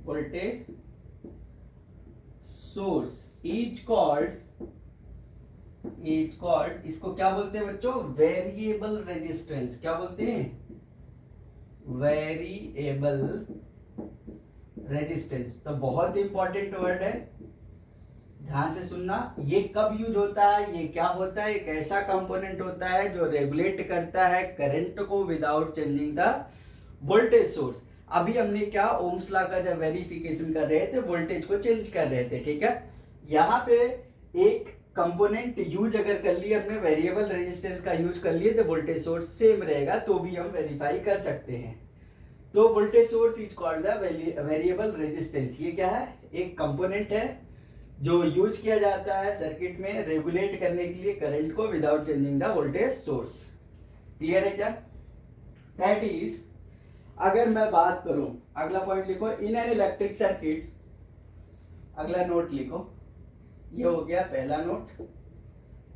वोल्टेज सोर्स इज कॉल्ड, इसको क्या बोलते हैं बच्चों? वेरिएबल रेजिस्टेंस, क्या बोलते हैं? Variable resistance. तो बहुत इंपॉर्टेंट वर्ड है, ध्यान से सुनना। ये कब यूज होता है, ये क्या होता है? एक ऐसा कंपोनेंट होता है जो रेगुलेट करता है करंट को without changing the voltage source. अभी हमने क्या ओम्स लॉ का जब वेरिफिकेशन कर रहे थे, वोल्टेज को चेंज कर रहे थे, ठीक है? यहाँ पे एक कंपोनेंट यूज अगर कर लिए हमने, वेरिएबल रेजिस्टेंस का यूज कर लिए, तो वोल्टेज सोर्स सेम रहेगा, तो भी हम वेरीफाई कर सकते हैं। तो voltage source is called the variable resistance. ये क्या है? एक कंपोनेंट है जो यूज किया जाता है सर्किट में रेगुलेट करने के लिए करंट को without changing the voltage source. Clear है क्या? दैट इज, अगर मैं बात करूं, अगला पॉइंट लिखो, इन एन इलेक्ट्रिक सर्किट, अगला नोट लिखो, ये हो गया पहला नोट,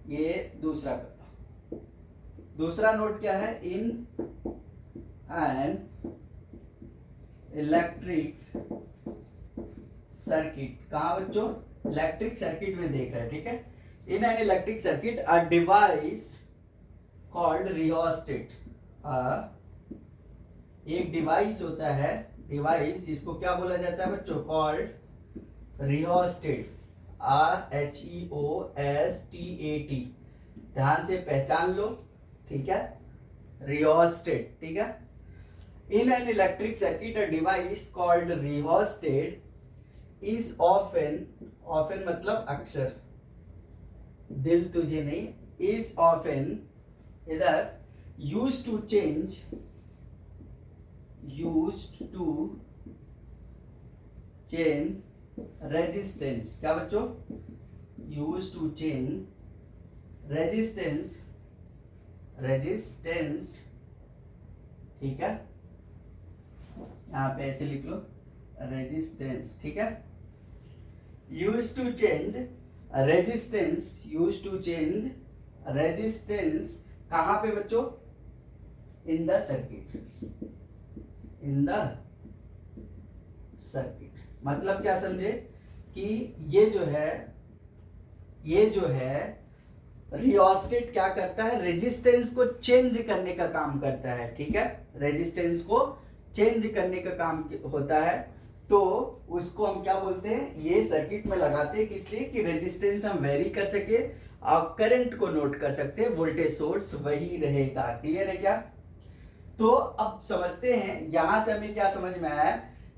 ये दूसरा कर, दूसरा नोट क्या है? इन एन इलेक्ट्रिक सर्किट, कहां बच्चों? इलेक्ट्रिक सर्किट में देख रहे हैं, ठीक है? इन an electric circuit a device called rheostat, एक डिवाइस होता है डिवाइस जिसको क्या बोला जाता है बच्चों, कॉल्ड रियोस्टेट, RHEOSTAT, ध्यान से पहचान लो, ठीक है, रियोस्टेट, ठीक है। इन an electric circuit a device called rheostat is often, often मतलब अक्सर, दिल तुझे नहीं, इज ऑफन इधर used to change resistance, क्या बच्चों, used to change resistance, ठीक है, यहाँ पे ऐसे लिख लो resistance, ठीक है, used to change resistance, कहाँ पे बच्चों, इन द सर्किट, मतलब क्या समझे कि ये जो है रियोस्टेट क्या करता है, रेजिस्टेंस को चेंज करने का काम करता है, ठीक है, रेजिस्टेंस को चेंज करने का काम होता है। तो उसको हम क्या बोलते हैं, ये सर्किट में लगाते हैं, किस लिए कि रेजिस्टेंस हम वेरी कर सके और करंट को नोट कर सकते हैं, वोल्टेज सोर्स वही रहेगा। क्लियर है क्या? तो अब समझते हैं, यहां से हमें क्या समझ में आया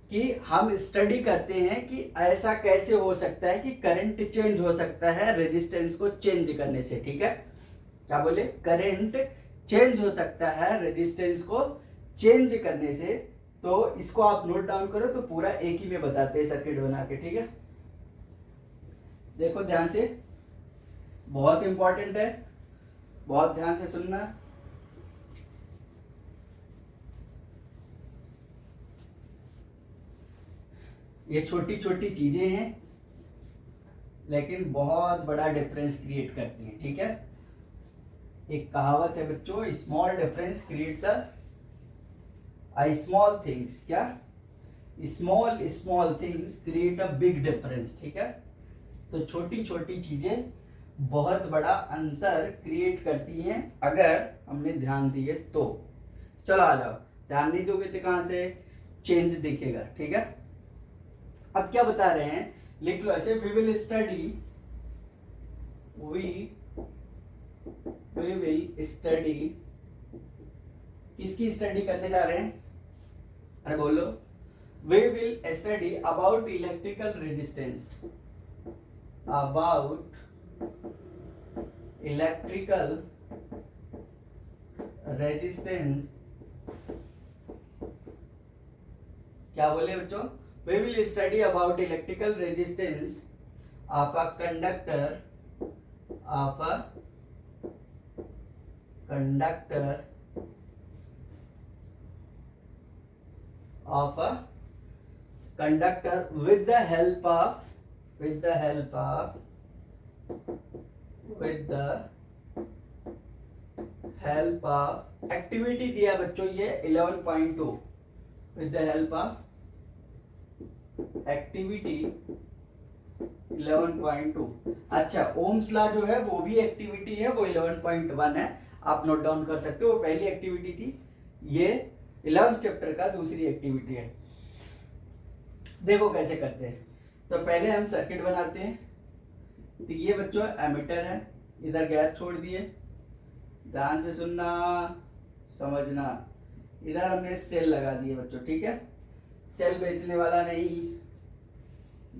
कि हम स्टडी करते हैं कि ऐसा कैसे हो सकता है कि करंट चेंज हो सकता है रेजिस्टेंस को चेंज करने से, ठीक है, क्या बोले, करंट चेंज हो सकता है रेजिस्टेंस को चेंज करने से। तो इसको आप नोट डाउन करो, तो पूरा एक ही में बताते हैं सर्किट बना के, ठीक है। देखो ध्यान से, बहुत इंपॉर्टेंट है, बहुत ध्यान से सुनना। ये छोटी छोटी चीजें हैं लेकिन बहुत बड़ा डिफरेंस क्रिएट करती हैं, ठीक है। एक कहावत है बच्चों, small difference creates a small things, क्या, small things create a big difference, ठीक है। तो छोटी छोटी चीजें बहुत बड़ा अंतर क्रिएट करती हैं अगर हमने ध्यान दिए तो। चलो आ जाओ, ध्यान नहीं दोगे तो कहां से चेंज दिखेगा, ठीक है। अब क्या बता रहे हैं, लिख लो ऐसे, वी विल स्टडी, किसकी स्टडी करने जा रहे हैं, अरे बोलो, we will study about electrical resistance, about electrical resistance, क्या बोले बच्चों, we will study about electrical resistance of a conductor with the help of activity दिया बच्चों ये 11.2, with the help of activity 11.2। अच्छा, ओम्स लॉ जो है वो भी एक्टिविटी है, वो 11.1 है, आप नोट डाउन कर सकते हो, वो पहली एक्टिविटी थी, ये 11th चैप्टर का दूसरी एक्टिविटी है। देखो कैसे करते हैं, तो पहले हम सर्किट बनाते हैं। तो ये बच्चों एमीटर है, इधर गैप छोड़ दिए, ध्यान से सुनना समझना, इधर हमने सेल लगा दिए बच्चों, ठीक है, सेल बेचने वाला नहीं,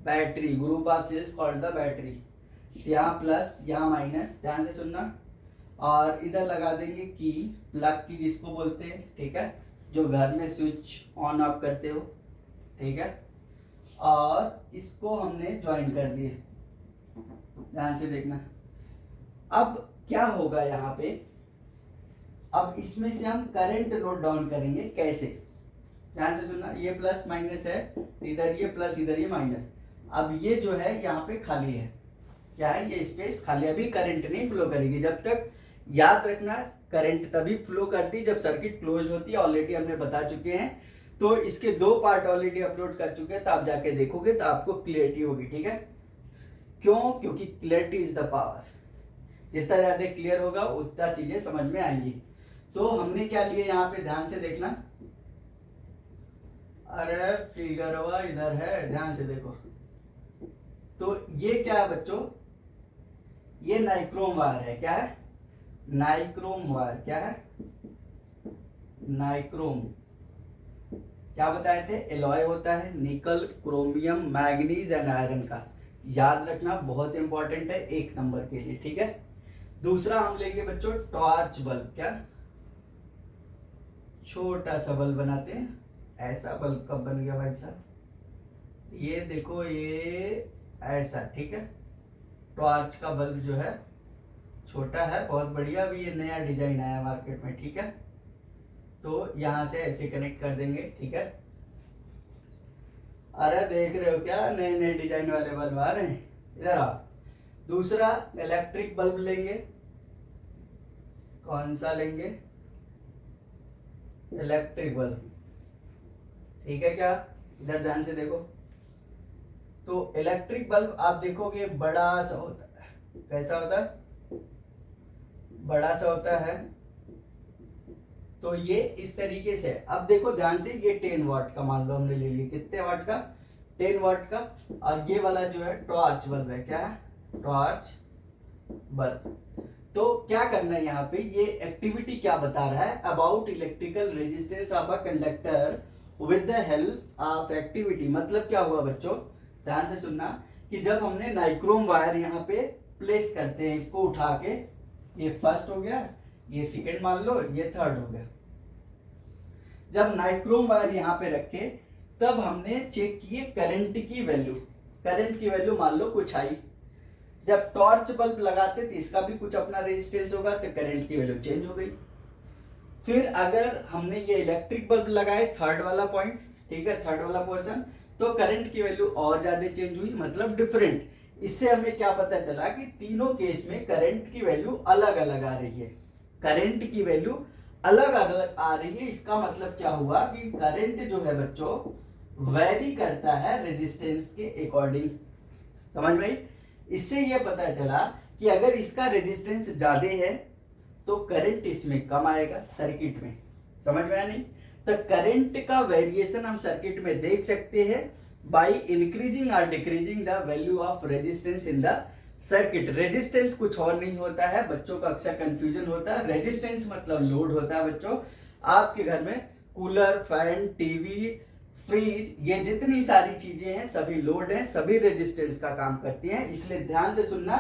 battery, group of cells called the battery, यहाँ प्लस यहाँ माइनस, ध्यान से सुनना, और इधर लगा देंगे की, प्लग की जिसको बोलते हैं, ठीक है, जो घर में स्विच ऑन ऑफ करते हो, ठीक है, और इसको हमने ज्वाइन कर दिए, ध्यान से देखना। अब क्या होगा यहाँ पे, अब इसमें से हम करंट नोट डाउन करेंगे, कैसे, ध्यान से सुनना, ये प्लस माइनस है, इधर ये प्लस इधर ये माइनस, अब ये जो है यहाँ पे खाली है, क्या है, ये स्पेस खाली, अभी करंट नहीं फ्लो करेगी, जब तक, याद रखना, करंट तभी फ्लो करती जब सर्किट क्लोज होती है, ऑलरेडी हमने बता चुके हैं। तो इसके 2 पार्ट ऑलरेडी अपलोड कर चुके हैं, तो आप जाके देखोगे तो आपको क्लियरिटी होगी, ठीक है। क्यों? क्योंकि क्लियरिटी इज द पावर, जितना ज्यादा क्लियर होगा उतना चीजें समझ में आएंगी। तो हमने क्या लिए यहाँ पे, ध्यान से देखना, अरे फिगर हुआ इधर है, ध्यान से देखो। तो ये क्या है बच्चों, ये नाइक्रोम वायर है। क्या है? Nichrome wire. क्या है? नाइक्रोम। क्या बताए थे? एलॉय होता है निकल, क्रोमियम, मैग्नीज एंड आयरन का। याद रखना, बहुत इंपॉर्टेंट है 1 नंबर के लिए। ठीक है। दूसरा हम लेंगे बच्चों टॉर्च बल्ब। क्या? छोटा सा बल्ब बनाते हैं। ऐसा बल्ब कब बन गया भाई साहब? ये देखो, ये ऐसा। ठीक है। टॉर्च का बल्ब जो है छोटा है, बहुत बढ़िया। अभी ये नया डिजाइन आया मार्केट में। ठीक है। तो यहां से ऐसे कनेक्ट कर देंगे। ठीक है। अरे देख रहे हो क्या, नए नए डिजाइन वाले बल्ब आ रहे हैं। इधर आओ। दूसरा इलेक्ट्रिक बल्ब लेंगे। कौन सा लेंगे? Electric bulb. ठीक है क्या? इधर ध्यान से देखो। तो इलेक्ट्रिक बल्ब आप देखोगे बड़ा सा होता है। कैसा होता है? बड़ा सा होता है। तो ये इस तरीके से। अब देखो ध्यान से, ये 10 वाट का मान लो हमने ले लिया। कितने वाट का? 10 वाट का। और ये वाला जो है टॉर्च बल्ब है। क्या है? Torch bulb. तो क्या करना है यहाँ पे, ये एक्टिविटी क्या बता रहा है? About electrical resistance of a conductor with the help of activity. मतलब क्या हुआ बच्चों, ध्यान से सुनना, कि जब हमने नाइक्रोम वायर यहाँ पे प्लेस करते हैं, इसको उठा के, ये फर्स्ट हो गया, ये सेकंड मान लो, ये थर्ड हो गया। जब नाइक्रोम वायर यहाँ पे रखे, तब हमने चेक किए करंट की वैल्यू। करंट की वैल्यू मान लो कुछ आई। जब टॉर्च बल्ब लगाते थे, इसका भी कुछ अपना रेजिस्टेंस होगा, तो करंट की वैल्यू चेंज हो गई। फिर अगर हमने ये इलेक्ट्रिक बल्ब लगाए, थर्ड वाला पॉइंट, ठीक है, थर्ड वाला पोर्शन, तो करंट की वैल्यू और ज्यादा चेंज हुई, मतलब डिफरेंट। इससे हमें क्या पता चला कि तीनों केस में करंट की वैल्यू अलग अलग आ रही है। करंट की वैल्यू अलग अलग आ रही है। इसका मतलब क्या हुआ कि करंट जो है बच्चों वैरी करता है रेजिस्टेंस के अकॉर्डिंग। समझ में आई? इससे यह पता चला कि अगर इसका रेजिस्टेंस ज्यादा है तो करंट इसमें कम आएगा सर्किट में। समझ में आया नहीं? तो करंट का वेरिएशन हम सर्किट में देख सकते हैं बाय इंक्रीजिंग और decreasing the value of resistance in the circuit. Resistance कुछ और नहीं होता है, बच्चों का अक्सर कंफ्यूजन होता है। रेजिस्टेंस मतलब लोड होता है बच्चों। आपके घर में कूलर, फैन, टीवी, फ्रिज, ये जितनी सारी चीजें हैं सभी लोड हैं, सभी रेजिस्टेंस का काम करती हैं। इसलिए ध्यान से सुनना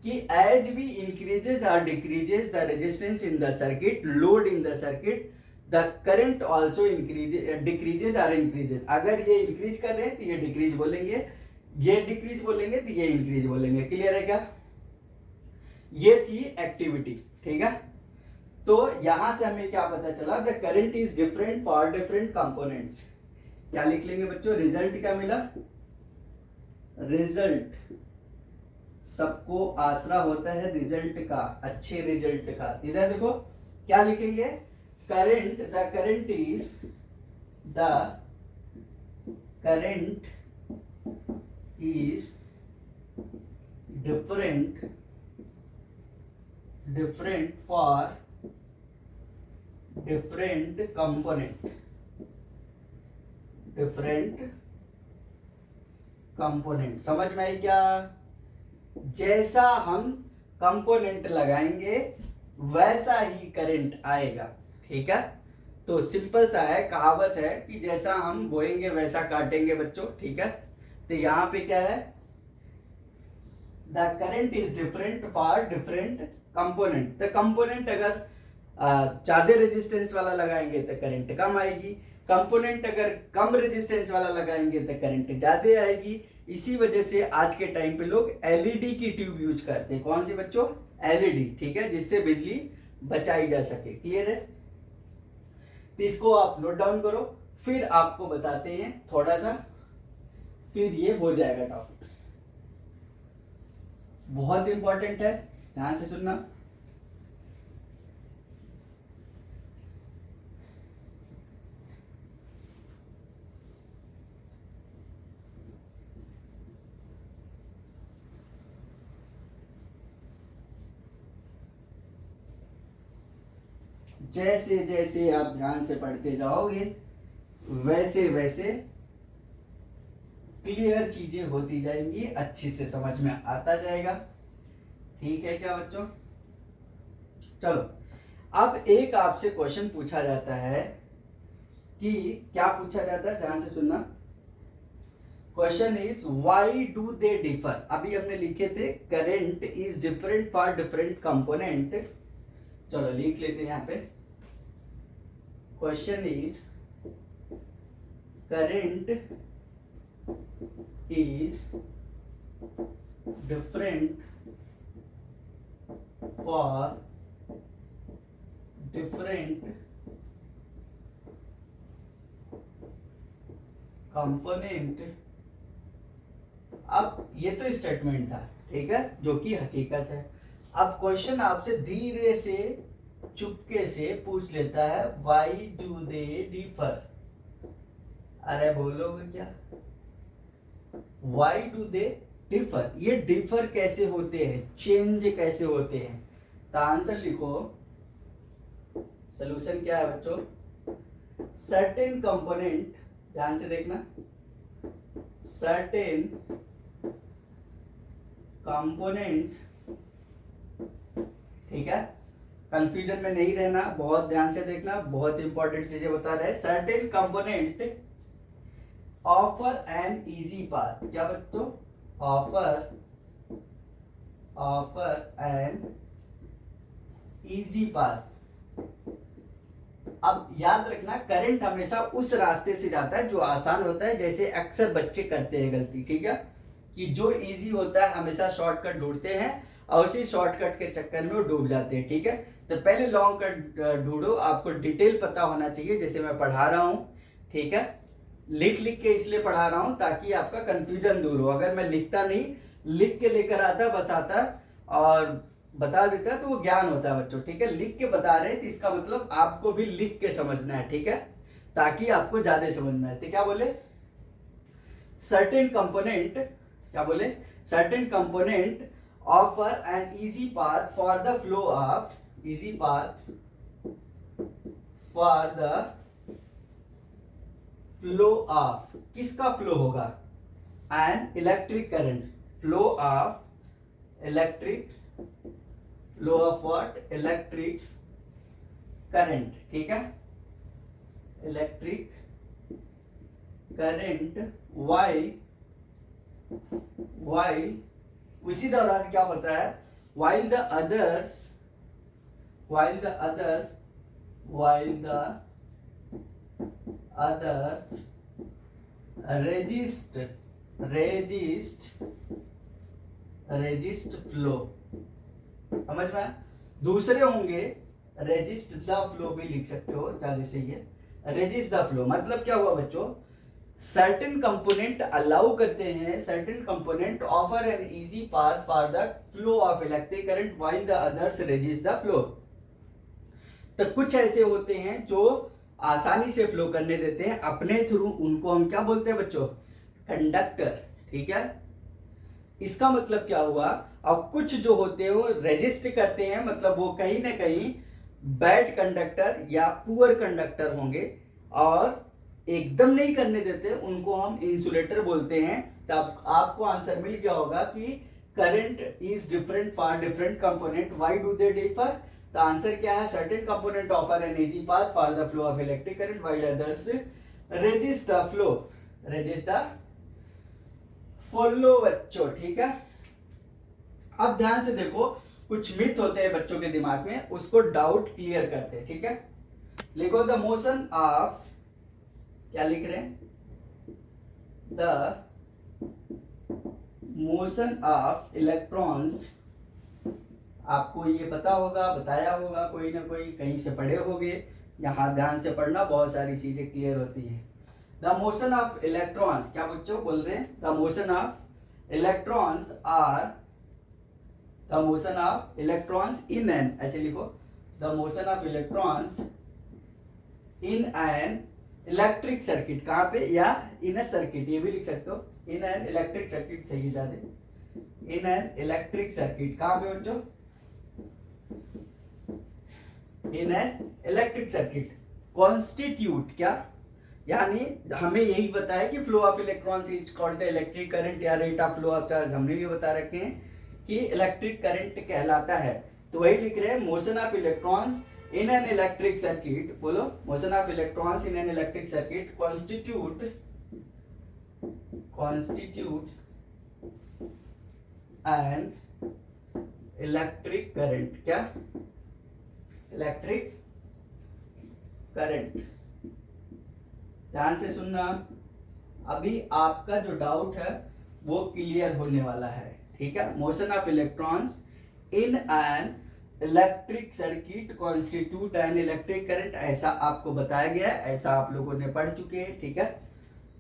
कि as we increases or decreases the resistance in the circuit, load in the circuit, the current also increases, decreases or increases। अगर ये इंक्रीज कर रहे हैं तो ये डिक्रीज बोलेंगे, ये डिक्रीज बोलेंगे तो ये इंक्रीज बोलेंगे। क्लियर है क्या? ये थी एक्टिविटी। ठीक है। तो यहां से हमें क्या पता चला, the current is different for different components. क्या लिख लेंगे बच्चों? रिजल्ट क्या मिला? रिजल्ट सबको आसरा होता है रिजल्ट का, अच्छे रिजल्ट का। इधर देखो क्या लिखेंगे? Current, the current is, the current is different, different for different component, different component. समझ में आई क्या? जैसा हम कंपोनेंट लगाएंगे वैसा ही करंट आएगा। ठीक है। तो सिंपल सा है, कहावत है कि जैसा हम बोएंगे वैसा काटेंगे बच्चों। ठीक है। तो यहां पे क्या है? The current is different for different component. तो कंपोनेंट अगर ज्यादा रेजिस्टेंस वाला लगाएंगे तो करंट कम आएगी, कंपोनेंट अगर कम रेजिस्टेंस वाला लगाएंगे तो करंट ज्यादा आएगी। इसी वजह से आज के टाइम पे लोग एलईडी की ट्यूब यूज करते हैं। कौन सी बच्चों? एलईडी। ठीक है, जिससे बिजली बचाई जा सके। क्लियर है? तो इसको आप नोट डाउन करो, फिर आपको बताते हैं थोड़ा सा, फिर ये हो जाएगा टॉपिक। बहुत इंपॉर्टेंट है, ध्यान से सुनना। जैसे जैसे आप ध्यान से पढ़ते जाओगे वैसे वैसे क्लियर चीजें होती जाएंगी, अच्छी से समझ में आता जाएगा। ठीक है क्या बच्चों? चलो, अब एक आपसे क्वेश्चन पूछा जाता है कि क्या पूछा जाता है, ध्यान से सुनना। Question is why do they differ. अभी हमने लिखे थे current is different for different component. चलो लिख लेते हैं यहाँ पे। Question is current is different for different component. अब ये तो स्टेटमेंट था, ठीक है, जो कि हकीकत है। अब क्वेश्चन आपसे धीरे से चुपके से पूछ लेता है व्हाई डू दे डिफर। अरे बोलोगे क्या? व्हाई डू दे डिफर, ये डिफर कैसे होते हैं, चेंज कैसे होते हैं? तो आंसर लिखो। सॉल्यूशन क्या है बच्चों? सर्टेन कंपोनेंट, ध्यान से देखना, सर्टेन कंपोनेंट, ठीक है, कंफ्यूजन में नहीं रहना, बहुत ध्यान से देखना, बहुत इंपॉर्टेंट चीजें बता रहे हैं। Certain component offer an easy path. क्या बच्चों? Offer an easy path. अब याद रखना, करंट हमेशा उस रास्ते से जाता है जो आसान होता है, जैसे अक्सर बच्चे करते हैं गलती, ठीक है, कि जो इजी होता है हमेशा शॉर्टकट ढूंढते हैं और उसी शॉर्टकट के चक्कर में वो डूब जाते हैं। ठीक है, तो पहले लॉन्ग कट ढूंढो, आपको डिटेल पता होना चाहिए, जैसे मैं पढ़ा रहा हूँ, ठीक है, लिख लिख के इसलिए पढ़ा रहा हूँ ताकि आपका कंफ्यूजन दूर हो। अगर मैं लिखता नहीं, लिख के लेकर आता, बस आता और बता देता है, तो वो ज्ञान होता है बच्चों। ठीक है, लिख के बता रहे हैं तो इसका मतलब आपको भी लिख के समझना है, ठीक है, ताकि आपको ज्यादा समझ में आए। तो क्या बोले? सर्टेन कंपोनेंट, क्या बोले? Certain component offer an easy path for the flow of, easy path for the flow of, किसका फ्लो होगा? N electric current, flow of electric, flow of what? Electric current, ठीक है, इलेक्ट्रिक करंट। वाइल उसी दौरान क्या होता है? While the others resist flow, समझ में? दूसरे होंगे रेजिस्ट द फ्लो भी लिख सकते हो, चालीस से ये रेजिस्ट द फ्लो। मतलब क्या हुआ बच्चों? सर्टेन कंपोनेंट अलाउ करते हैं, certain component offer an easy path for the flow of electric current while the others resist the flow. तो कुछ ऐसे होते हैं जो आसानी से फ्लो करने देते हैं अपने थ्रू, उनको हम क्या बोलते हैं बच्चों? कंडक्टर, ठीक है। इसका मतलब क्या हुआ? अब कुछ जो होते हैं वो रेजिस्ट करते हैं, मतलब वो कहीं ना कहीं बैड कंडक्टर या पुअर कंडक्टर होंगे और एकदम नहीं करने देते, उनको हम इंसुलेटर बोलते हैं। तब आपको आंसर मिल गया होगा कि current is different for different component, why do they differ? तो आंसर क्या है? Certain component offer an easy path for the flow of electric current while others resist the flow, resist the flow बच्चों, ठीक है। अब ध्यान से देखो, कुछ मिथ होते हैं बच्चों के दिमाग में, उसको डाउट क्लियर करते हैं, ठीक है। लिखो द मोशन ऑफ, क्या लिख रहे हैं? The motion of electrons. आपको ये पता होगा, बताया होगा कोई ना कोई, कहीं से पढ़े होंगे, यहाँ ध्यान से पढ़ना, बहुत सारी चीजें क्लियर होती है। द मोशन ऑफ इलेक्ट्रॉन्स, क्या बच्चों बोल रहे हैं? The motion of electrons are, the motion of electrons in an, ऐसे लिखो, the motion of electrons in an electric circuit, कहां पे? या इन ए सर्किट, ये भी लिख सकते हो, इन एन इलेक्ट्रिक सर्किट, सही ज्यादा, इन एन इलेक्ट्रिक सर्किट, कहां पे बच्चों? In an electric circuit constitute, क्या? यानी हमें यही बताया कि flow of electrons is called the electric current या rate of flow of charge हमने भी बता रखे हैं कि इलेक्ट्रिक करंट कहलाता है। तो वही लिख रहे हैं motion of electrons in an electric circuit, बोलो motion of electrons in an electric circuit constitute an electric current. क्या? Electric current. ध्यान से सुनना, अभी आपका जो डाउट है वो क्लियर होने वाला है, ठीक है। Motion of electrons in an electric circuit constitute an electric current, ऐसा आपको बताया गया है, ऐसा आप लोगों ने पढ़ चुके हैं, ठीक है।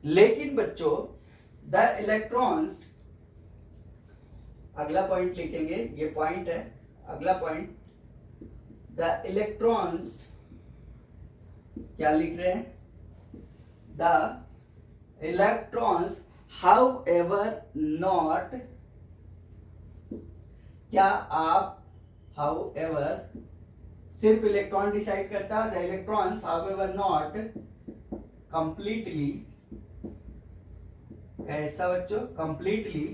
लेकिन बच्चों द इलेक्ट्रॉन्स, अगला पॉइंट लिखेंगे, ये पॉइंट है, अगला पॉइंट, द इलेक्ट्रॉन्स, क्या लिख रहे हैं? द इलेक्ट्रॉन्स however not, क्या आप however सिर्फ इलेक्ट्रॉन डिसाइड करता है? The electrons however not completely, ऐसा बच्चों, completely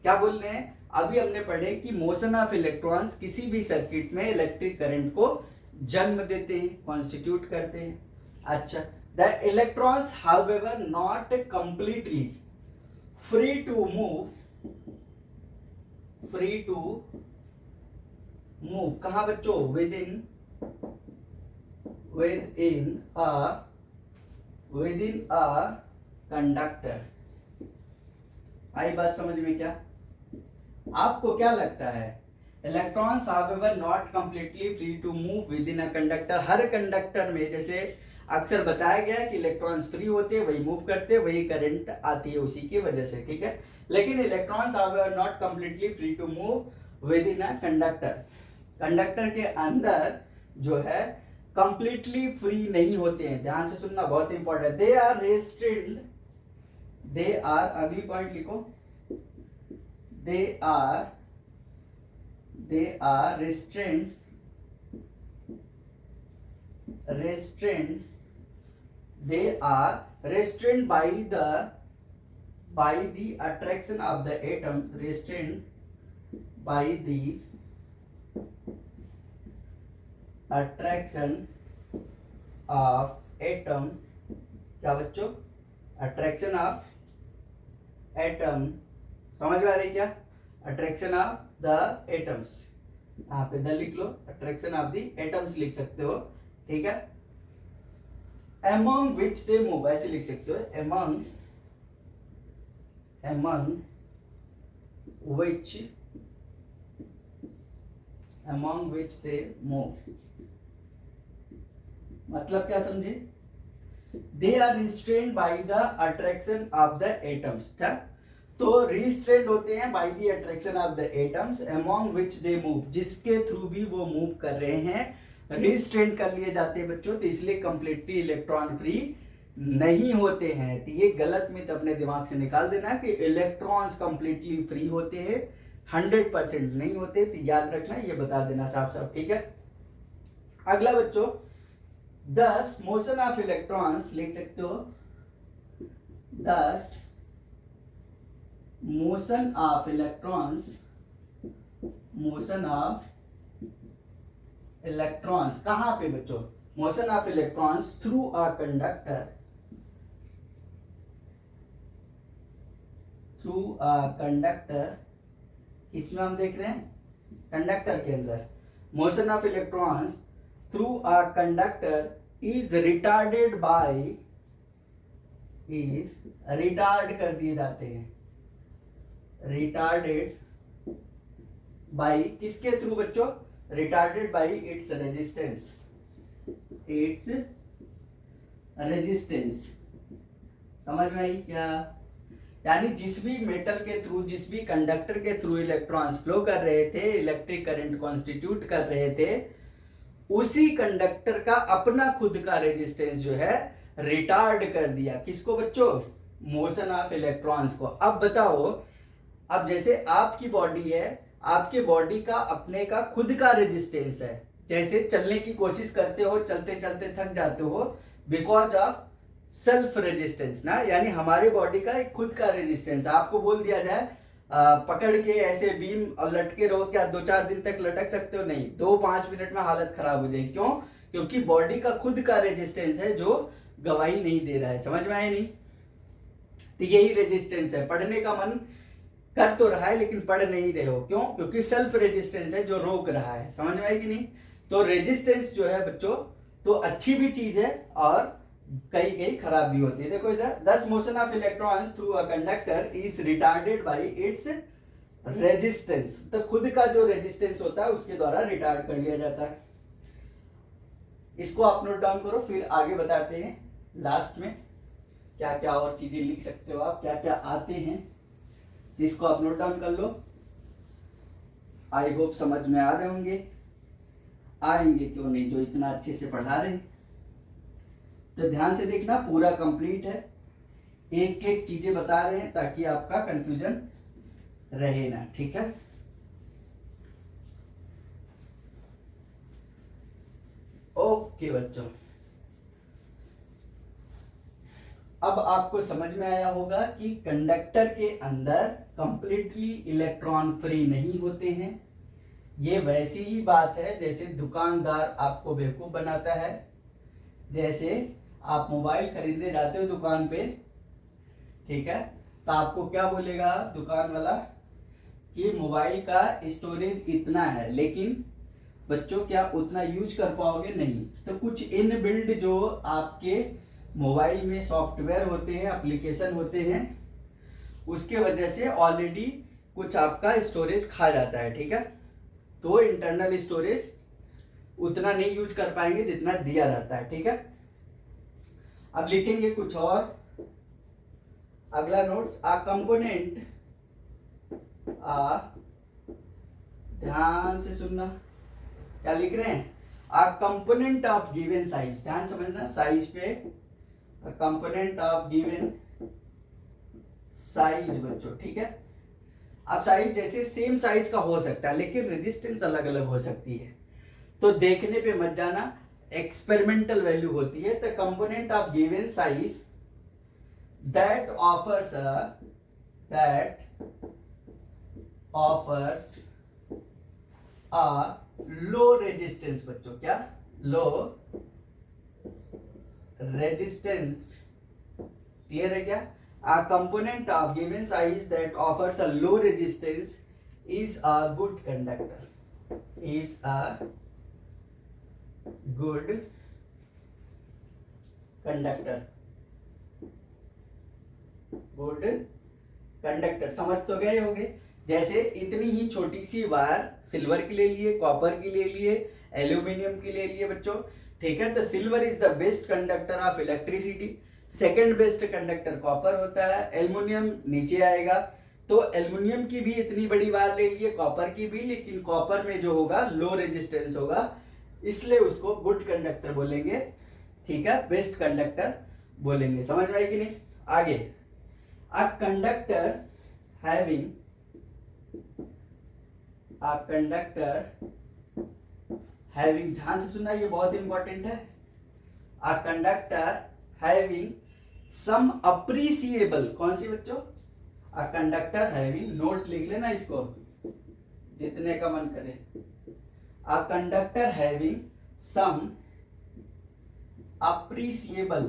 क्या बोल रहे हैं? अभी हमने पढ़े कि मोशन ऑफ इलेक्ट्रॉन्स किसी भी सर्किट में इलेक्ट्रिक करंट को जन्म देते हैं, कॉन्स्टिट्यूट करते हैं। अच्छा, the electrons however not completely free to move, कहां बच्चों? With in a conductor. आई बात समझ में? क्या आपको क्या लगता है? Electrons however not completely free to move within a conductor, हर कंडक्टर में जैसे अक्सर बताया गया है कि इलेक्ट्रॉन्स फ्री होते हैं, वही मूव करते हैं, वही करंट आती है उसी की वजह से, ठीक है। लेकिन electrons however not completely free to move within a conductor, conductor के अंदर जो है कंप्लीटली फ्री नहीं होते हैं। ध्यान से सुनना, बहुत important. They are restricted, they are, अगली पॉइंट लिखो, they are restrained by the attraction of the atom, restrained by the attraction of atom, क्या बच्चों? अट्रैक्शन ऑफ एटम, समझ में आ रही क्या? अट्रैक्शन ऑफ द एटम्स, यहाँ पे द लिख लो, अट्रैक्शन ऑफ द एटम्स लिख सकते हो, ठीक है। among which they move, ऐसे लिख सकते हो, among which they move, मतलब क्या समझे? they are restrained by the attraction of the atoms, क्या? तो रिस्ट्रेंड होते हैं by the attraction of the atoms among which they move, जिसके थ्रू भी वो मूव कर रहे हैं रिस्ट्रेंड कर लिए जाते हैं बच्चों। तो इसलिए कंप्लीटली इलेक्ट्रॉन फ्री नहीं होते हैं। तो ये गलत मिथ अपने दिमाग से निकाल देना कि इलेक्ट्रॉन्स कंप्लीटली फ्री होते हैं, 100% नहीं होते। तो याद रखना, ये बता देना साफ साफ, ठीक है। अगला बच्चों, दस मोशन ऑफ इलेक्ट्रॉन्स लिख सकते हो, दस मोशन ऑफ इलेक्ट्रॉन्स कहां पे बच्चों? Motion of electrons through a conductor, इसमें हम देख रहे हैं कंडक्टर के अंदर motion of electrons through a conductor is retarded by, retard कर दिए जाते हैं, रिटार्डेड बाय किसके थ्रू बच्चों? रिटार्डेड बाय इट्स रेजिस्टेंस, समझ में आई क्या? यानी जिस भी मेटल के थ्रू, जिस भी कंडक्टर के थ्रू इलेक्ट्रॉन्स फ्लो कर रहे थे, इलेक्ट्रिक करंट कॉन्स्टिट्यूट कर रहे थे, उसी कंडक्टर का अपना खुद का रेजिस्टेंस जो है रिटार्ड कर दिया। किसको बच्चों? मोशन ऑफ इलेक्ट्रॉन्स को। अब बताओ, अब जैसे आपकी बॉडी है, आपके बॉडी का अपने का खुद का रेजिस्टेंस है। जैसे चलने की कोशिश करते हो, चलते चलते थक जाते हो बिकॉज ऑफ सेल्फ रेजिस्टेंस ना, यानी हमारे बॉडी का एक खुद का रेजिस्टेंस। आपको बोल दिया जाए पकड़ के ऐसे बीम और लटके रहो, क्या 2-4 दिन तक लटक सकते हो? नहीं, 2-5 मिनट में हालत खराब हो जाएगी। क्यों? क्योंकि बॉडी का खुद का रेजिस्टेंस है जो गवाही नहीं दे रहा है। समझ में आया नहीं? तो यही रेजिस्टेंस है। पढ़ने का मन कर तो रहा है लेकिन पढ़ नहीं रहे हो, क्यों? क्योंकि सेल्फ रेजिस्टेंस है जो रोक रहा है। समझ में आएगी नहीं? तो रेजिस्टेंस जो है बच्चों, तो अच्छी भी चीज है और कई कई खराब भी होती है। देखो इधर, दस motion of electrons through a conductor is retarded by its resistance. तो खुद का जो रेजिस्टेंस होता है उसके द्वारा रिटार्ड कर लिया जाता है। इसको आप नोट डाउन करो, फिर आगे बताते हैं लास्ट में क्या क्या और चीजें लिख सकते हो आप, क्या क्या आते हैं। इसको आप नोट डाउन कर लो। आई होप समझ में आ रहे होंगे, आएंगे क्यों नहीं जो इतना अच्छे से पढ़ा रहे हैं। तो ध्यान से देखना, पूरा कंप्लीट है, एक एक चीजें बता रहे हैं ताकि आपका कंफ्यूजन रहे ना। ठीक है, ओके बच्चों, अब आपको समझ में आया होगा कि कंडक्टर के अंदर कंप्लीटली इलेक्ट्रॉन फ्री नहीं होते हैं। ये वैसी ही बात है जैसे दुकानदार आपको बेवकूफ बनाता है। जैसे आप मोबाइल खरीदने जाते हो दुकान पे, ठीक है, तो आपको क्या बोलेगा दुकान वाला कि मोबाइल का स्टोरेज इतना है, लेकिन बच्चों क्या उतना यूज कर पाओगे? नहीं। तो कुछ इनबिल्ड जो आपके मोबाइल में सॉफ्टवेयर होते हैं, एप्लीकेशन होते हैं, उसके वजह से ऑलरेडी कुछ आपका स्टोरेज खा जाता है। ठीक है, तो इंटरनल स्टोरेज उतना नहीं यूज कर पाएंगे जितना दिया रहता है। ठीक है, अब लिखेंगे कुछ और। अगला नोट्स, आ कंपोनेंट, ध्यान से सुनना क्या लिख रहे हैं, आ कंपोनेंट ऑफ गिवन साइज। ध्यान समझना, साइज पे, कंपोनेंट ऑफ गिवन साइज बच्चों। ठीक है, अब साइज जैसे सेम साइज का हो सकता है लेकिन रेजिस्टेंस अलग अलग हो सकती है, तो देखने पे मत जाना, एक्सपेरिमेंटल वैल्यू होती है। तो component of given size that offers a low resistance बच्चों, क्या? Low resistance. क्लियर है क्या? A component of given size that offers a low resistance is a good conductor. Is a good conductor. Good conductor समझ तो गए होंगे। जैसे इतनी ही छोटी सी वायर सिल्वर की ले लिए, कॉपर की ले लिए, एल्यूमिनियम की ले लिए बच्चों। ठीक है, तो silver is the best conductor of electricity, second best conductor copper होता है, एल्युमिनियम नीचे आएगा। तो एल्युमिनियम की भी इतनी बड़ी वायर ले लिए, कॉपर की भी, लेकिन कॉपर में जो होगा लो रेजिस्टेंस होगा, इसलिए उसको गुड कंडक्टर बोलेंगे। ठीक है, बेस्ट कंडक्टर बोलेंगे। समझ में आएगी नहीं? आगे, a conductor having, a conductor having, ध्यान से सुनना, ये बहुत इंपॉर्टेंट है। A conductor having some appreciable, कौन सी बच्चों? अ कंडक्टर हैविंग, नोट लिख लेना इसको जितने का मन करे। A conductor having some appreciable,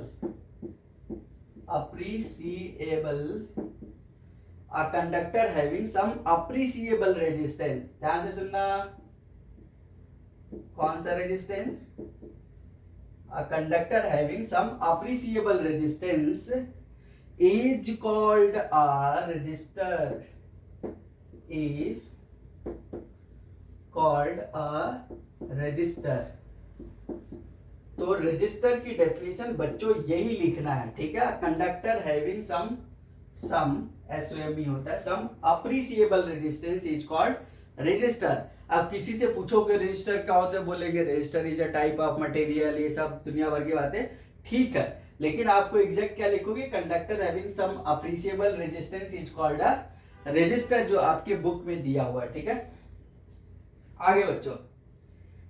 a conductor having some appreciable resistance. ध्यान से सुनना, कौन सा resistance? A conductor having some appreciable resistance is called a resistor. Is called a resistor. तो रेजिस्टर की डेफिनेशन बच्चों यही लिखना है। ठीक है, कंडक्टर हैविंग सम SOME होता है, some appreciable resistance is called resistor. अब किसी से पूछोगे रजिस्टर क्या होता है, बोलेंगे register is a type of material, ये सब दुनिया भर की बातें। ठीक है, लेकिन आपको एग्जैक्ट क्या लिखोगे, conductor having some appreciable resistance is called a resistor, जो आपके बुक में दिया हुआ है। ठीक है, आगे बच्चों,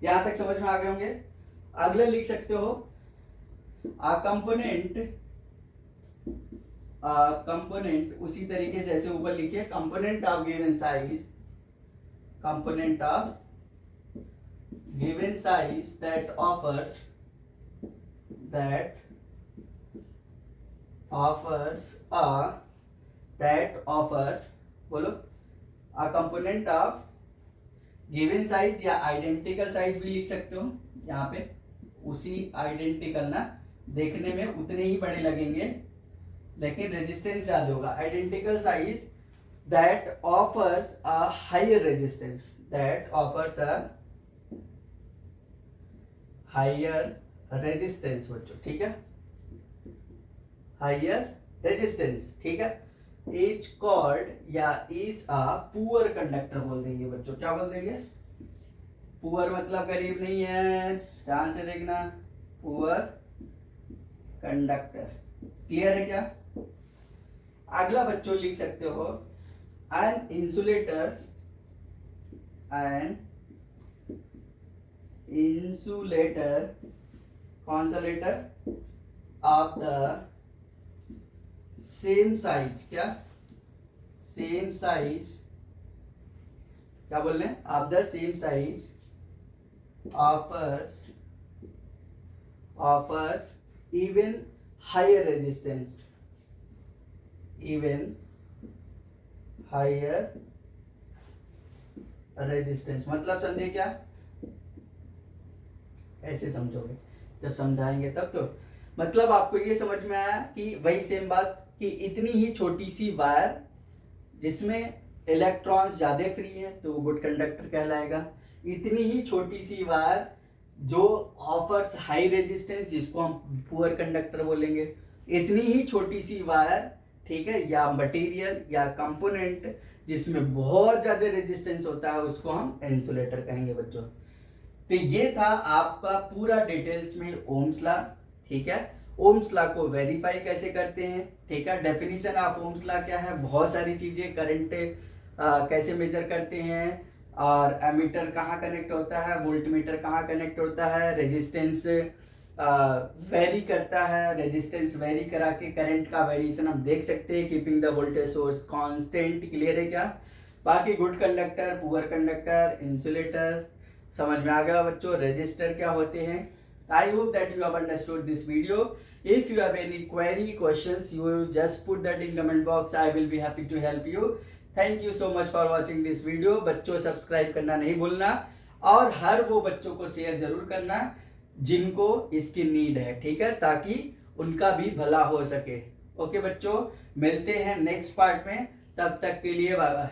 यहां तक समझ में आ गए होंगे। अगले लिख सकते हो, अ कंपोनेंट कंपोनेंट, उसी तरीके से ऐसे ऊपर लिखिए, component of given size, component of given size that offers बोलो, a component of given size या आइडेंटिकल साइज भी लिख सकते हो यहाँ पे, उसी आइडेंटिकल ना, देखने में उतने ही बड़े लगेंगे लेकिन रेजिस्टेंस ज्यादा होगा। Identical size that offers a higher resistance, that offers a higher resistance बच्चों, ठीक है, हायर रेजिस्टेंस, ठीक है, इज कॉल्ड या इज अ पुअर कंडक्टर बोल देंगे बच्चों। क्या बोल देंगे? पुअर मतलब गरीब नहीं है, ध्यान से देखना, पुअर कंडक्टर। क्लियर है क्या? अगला बच्चों लिख सकते हो, एन इंसुलेटर, कौन सा letter? Of the same size, क्या? सेम साइज, क्या बोल रहे हैं? Of the same size offers even higher resistance, मतलब समझे क्या? ऐसे समझोगे, जब समझाएंगे तब तो। मतलब आपको ये समझ में आया कि वही सेम बात कि इतनी ही छोटी सी वायर जिसमें इलेक्ट्रॉन्स ज्यादा फ्री है तो वो गुड कंडक्टर कहलाएगा। इतनी ही छोटी सी वायर जो ऑफर्स हाई रेजिस्टेंस, जिसको हम पुअर कंडक्टर बोलेंगे। इतनी ही छोटी सी वायर, ठीक है, या मटेरियल या कंपोनेंट जिसमें बहुत ज्यादा रेजिस्टेंस होता है, उसको हम इंसुलेटर कहेंगे बच्चों। तो ये था आपका पूरा डिटेल्स में ओम्स लॉ, ठीक है। ओम्स लॉ को वेरीफाई कैसे करते हैं, ठीक है। डेफिनेशन ऑफ ओम्स लॉ क्या है, बहुत सारी चीजें, करंट कैसे मेजर करते हैं, और एमीटर कहाँ कनेक्ट होता है, वोल्टमीटर कहाँ कनेक्ट होता है, रेजिस्टेंस वेरी करता है, रेजिस्टेंस वेरी करा के करंट का वेरिएशन हम देख सकते हैं, keeping the voltage source constant. Clear है क्या? बाकी good conductor, poor conductor, insulator समझ में आ गया बच्चों। रजिस्टर क्या होते हैं? I hope that you have understood this video. If you have any query, questions, you just put that in comment box. I will be happy to help you. Thank you so much for watching this video. बच्चों subscribe करना नहीं भूलना, और हर वो बच्चों को share जरूर करना जिनको इसकी नीड है, ठीक है, ताकि उनका भी भला हो सके। ओके बच्चों, मिलते हैं नेक्स्ट पार्ट में, तब तक के लिए बाय बाय।